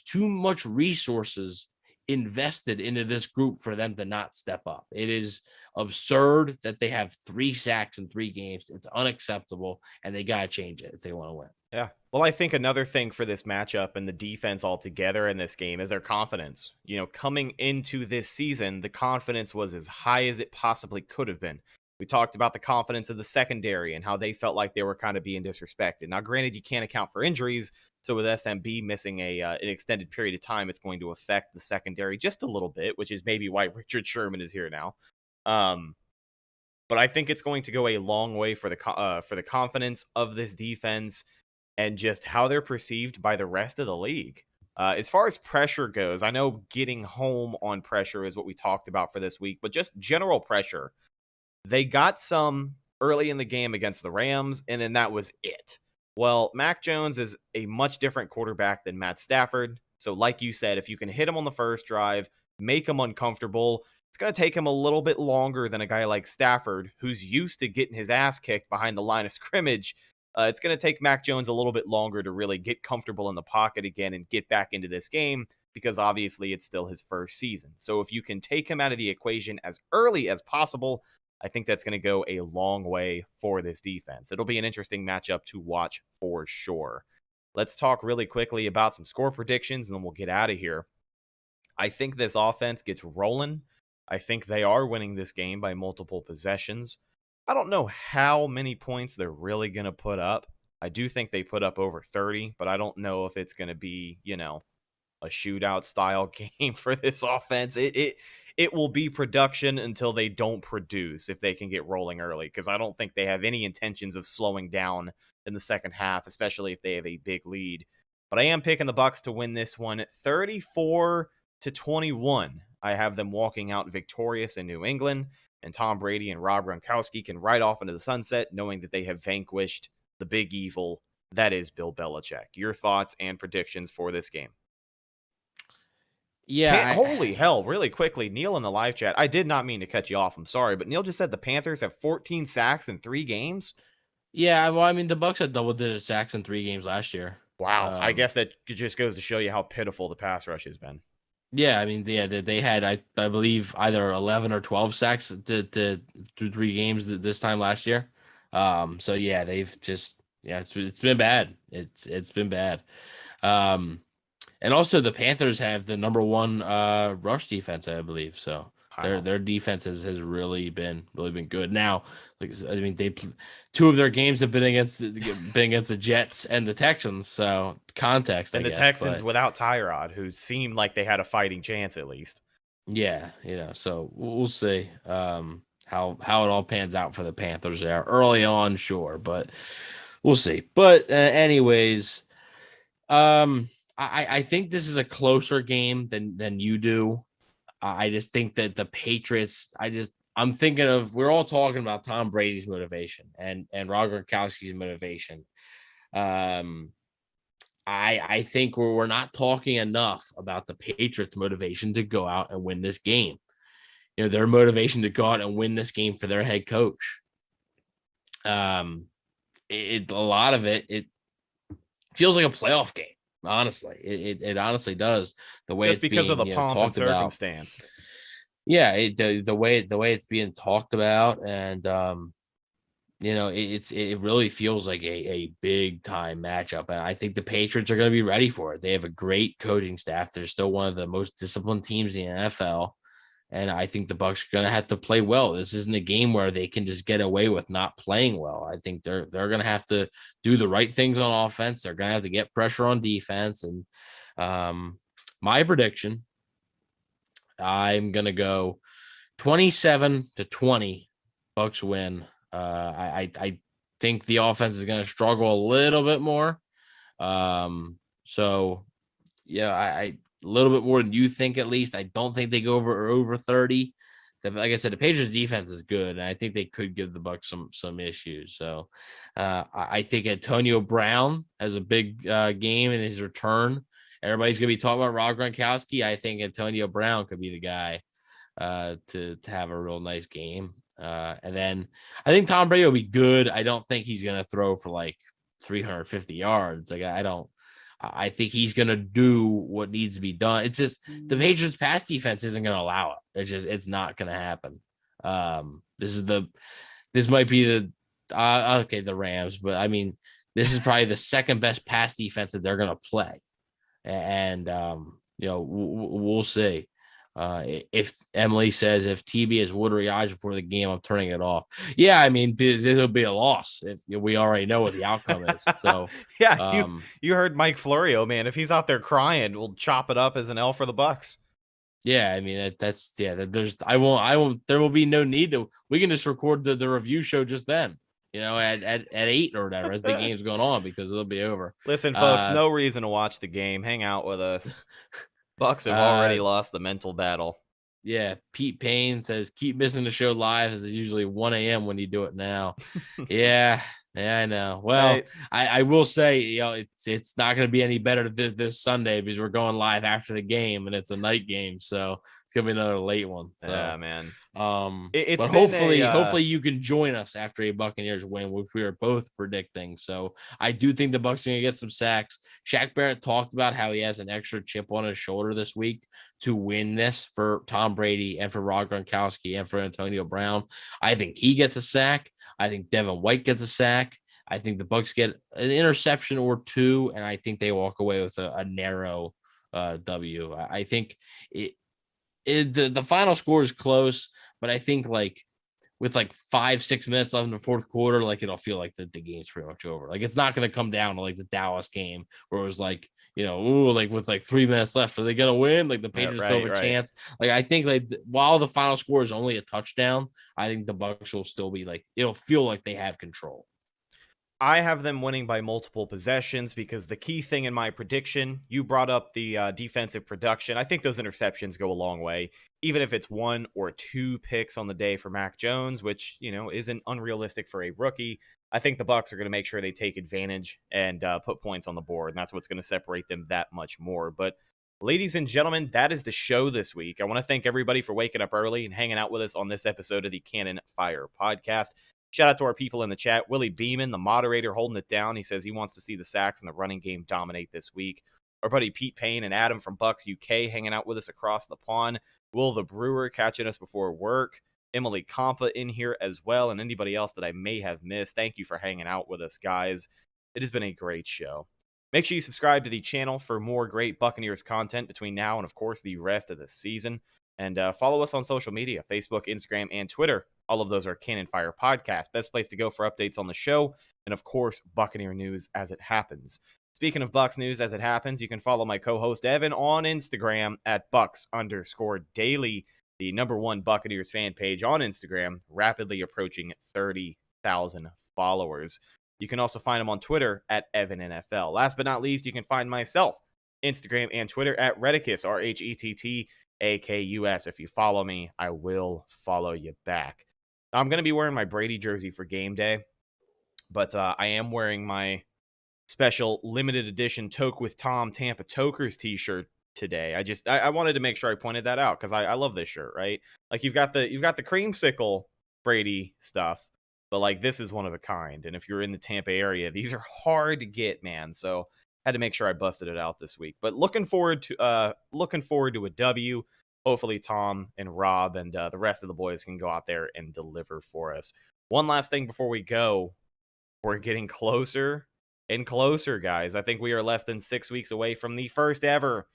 too much resources invested into this group for them to not step up. It is absurd that they have 3 sacks in 3 games. It's unacceptable, and they got to change it if they want to win. Yeah. Well, I think another thing for this matchup and the defense altogether in this game is their confidence. Coming into this season, the confidence was as high as it possibly could have been. We talked about the confidence of the secondary and how they felt like they were kind of being disrespected. Now, granted, you can't account for injuries, so with SMB missing an extended period of time, it's going to affect the secondary just a little bit, which is maybe why Richard Sherman is here now. But I think it's going to go a long way for the confidence of this defense and just how they're perceived by the rest of the league. As far as pressure goes, I know getting home on pressure is what we talked about for this week, but just general pressure. They got some early in the game against the Rams, and then that was it. Well, Mac Jones is a much different quarterback than Matt Stafford. So like you said, if you can hit him on the first drive, make him uncomfortable, it's going to take him a little bit longer than a guy like Stafford, who's used to getting his ass kicked behind the line of scrimmage. It's going to take Mac Jones a little bit longer to really get comfortable in the pocket again and get back into this game, because obviously it's still his first season. So if you can take him out of the equation as early as possible, I think that's going to go a long way for this defense. It'll be an interesting matchup to watch for sure. Let's talk really quickly about some score predictions, and then we'll get out of here. I think this offense gets rolling. I think they are winning this game by multiple possessions. I don't know how many points they're really going to put up. I do think they put up over 30, but I don't know if it's going to be, a shootout style game for this offense. it will be production until they don't produce if they can get rolling early, because I don't think they have any intentions of slowing down in the second half, especially if they have a big lead. But I am picking the Bucs to win this one 34-21. I have them walking out victorious in New England, and Tom Brady and Rob Gronkowski can ride off into the sunset knowing that they have vanquished the big evil that is Bill Belichick. Your thoughts and predictions for this game? Yeah. Holy hell, really quickly, Neil in the live chat. I did not mean to cut you off. I'm sorry, but Neil just said the Panthers have 14 sacks in 3 games. Yeah, well, I mean, the Bucs had double-digit sacks in 3 games last year. Wow, I guess that just goes to show you how pitiful the pass rush has been. Yeah, I mean, they had, I believe, either 11 or 12 sacks through 3 games this time last year. So yeah, they've just it's been bad. It's been bad. And also the Panthers have the number 1 rush defense, I believe. So their defense has really been good. Now, like I mean, 2 of their games have been against the Jets and the Texans. So context, and I the guess, Texans without Tyrod, who seemed like they had a fighting chance at least. Yeah, so we'll see how it all pans out for the Panthers there early on, sure, but we'll see. But anyways, I think this is a closer game than you do. I just think that the Patriots, I'm thinking of, we're all talking about Tom Brady's motivation and Rob Gronkowski's motivation. I think we're not talking enough about the Patriots' motivation to go out and win this game. Their motivation to go out and win this game for their head coach. A lot of it feels like a playoff game. Honestly, it honestly does. The way just because of the pomp and circumstance. Yeah, the way it's being talked about, and it really feels like a big time matchup, and I think the Patriots are going to be ready for it. They have a great coaching staff. They're still one of the most disciplined teams in the NFL, and I think the Bucs are going to have to play well. This isn't a game where they can just get away with not playing well. I think they're going to have to do the right things on offense. They're going to have to get pressure on defense, and my prediction, I'm going to go 27-20. Bucs win. I think the offense is going to struggle a little bit more. So yeah, I a little bit more than you think, at least. I don't think they go over 30. Like I said, the Patriots defense is good, and I think they could give the Bucs some issues. So I think Antonio Brown has a big game in his return. Everybody's going to be talking about Rob Gronkowski. I think Antonio Brown could be the guy to have a real nice game. And then I think Tom Brady will be good. I don't think he's going to throw for like 350 yards. Like I think he's going to do what needs to be done. It's just the Patriots pass defense isn't going to allow it. It's not going to happen. This might be the Rams, but I mean, this is probably the second best pass defense that they're going to play. And we'll see. If Emily says if TB has watery eyes before the game, I'm turning it off. Yeah, I mean, this will be a loss if we already know what the outcome is. So yeah, you heard Mike Florio, man. If he's out there crying, we'll chop it up as an L for the Bucs. Yeah, I mean I won't. There will be no need to. We can just record the review show just then. At 8 or whatever as the game's going on, because it'll be over. Listen, folks, no reason to watch the game. Hang out with us. Bucs have already lost the mental battle. Yeah, Pete Payne says keep missing the show live, as it's usually 1 a.m. when you do it now. Yeah, I know. Well, right. I will say, it's not going to be any better this Sunday because we're going live after the game and it's a night game, so it's gonna be another late one. So, yeah, man. But hopefully you can join us after a Buccaneers win, which we are both predicting. So I do think the Bucs are gonna get some sacks. Shaq Barrett talked about how he has an extra chip on his shoulder this week to win this for Tom Brady and for Rob Gronkowski and for Antonio Brown. I think he gets a sack. I think Devin White gets a sack. I think the Bucs get an interception or 2, and I think they walk away with a narrow W. I think the final score is close, but I think with 5-6 minutes left in the fourth quarter, it'll feel like the game's pretty much over. It's not going to come down to the Dallas game where it was like with like 3 minutes left, are they gonna win? Like the Patriots still have a chance. Like I think like while the final score is only a touchdown, I think the Bucs will still be like it'll feel like they have control. I have them winning by multiple possessions because the key thing in my prediction, you brought up the defensive production. I think those interceptions go a long way, even if it's 1 or 2 picks on the day for Mac Jones, which, isn't unrealistic for a rookie. I think the Bucs are going to make sure they take advantage and put points on the board, and that's what's going to separate them that much more. But ladies and gentlemen, that is the show this week. I want to thank everybody for waking up early and hanging out with us on this episode of the Cannon Fire Podcast. Shout out to our people in the chat. Willie Beeman, the moderator, holding it down. He says he wants to see the sacks and the running game dominate this week. Our buddy Pete Payne and Adam from Bucs UK hanging out with us across the pond. Will the Brewer catching us before work. Emily Compa in here as well, and anybody else that I may have missed. Thank you for hanging out with us, guys. It has been a great show. Make sure you subscribe to the channel for more great Buccaneers content between now and, of course, the rest of the season. And follow us on social media, Facebook, Instagram, and Twitter. All of those are Cannon Fire Podcast. Best place to go for updates on the show. And, of course, Buccaneer news as it happens. Speaking of Bucs news as it happens, you can follow my co-host Evan on Instagram at Bucs_daily, the #1 Buccaneers fan page on Instagram, rapidly approaching 30,000 followers. You can also find him on Twitter at EvanNFL. Last but not least, you can find myself, Instagram and Twitter at Redicus, RHETTAKUS. If you follow me, I will follow you back. I'm going to be wearing my Brady jersey for game day, but I am wearing my special limited edition Toke with Tom Tampa Tokers t-shirt today. I wanted to make sure I pointed that out because I love this shirt, right? Like you've got the creamsicle Brady stuff, but like this is one of a kind. And if you're in the Tampa area, these are hard to get, man. So had to make sure I busted it out this week. But looking forward to a W. Hopefully Tom and Rob and the rest of the boys can go out there and deliver for us. One last thing before we go. We're getting closer and closer, guys. I think we are less than 6 weeks away from the first ever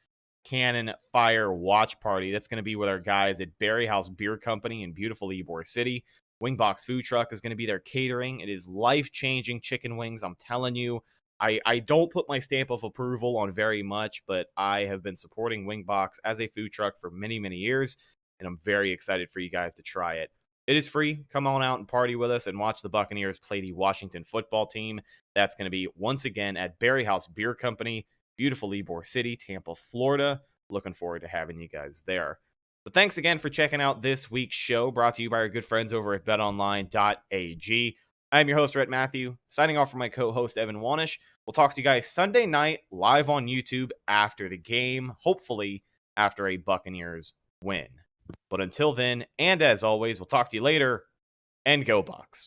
Cannon Fire watch party. That's going to be with our guys at Berry House Beer Company in beautiful Ybor City. Wingbox Food Truck is going to be there catering. It is life-changing chicken wings, I'm telling you. I don't put my stamp of approval on very much, but I have been supporting Wingbox as a food truck for many, many years, and I'm very excited for you guys to try it. It is free. Come on out and party with us and watch the Buccaneers play the Washington football team. That's going to be, once again, at Berry House Beer Company, beautiful Ybor City, Tampa, Florida. Looking forward to having you guys there. But thanks again for checking out this week's show, brought to you by our good friends over at betonline.ag. I'm your host, Rhett Matthew, signing off for my co-host, Evan Wanish. We'll talk to you guys Sunday night live on YouTube after the game, hopefully after a Buccaneers win. But until then, and as always, we'll talk to you later, and go Bucs.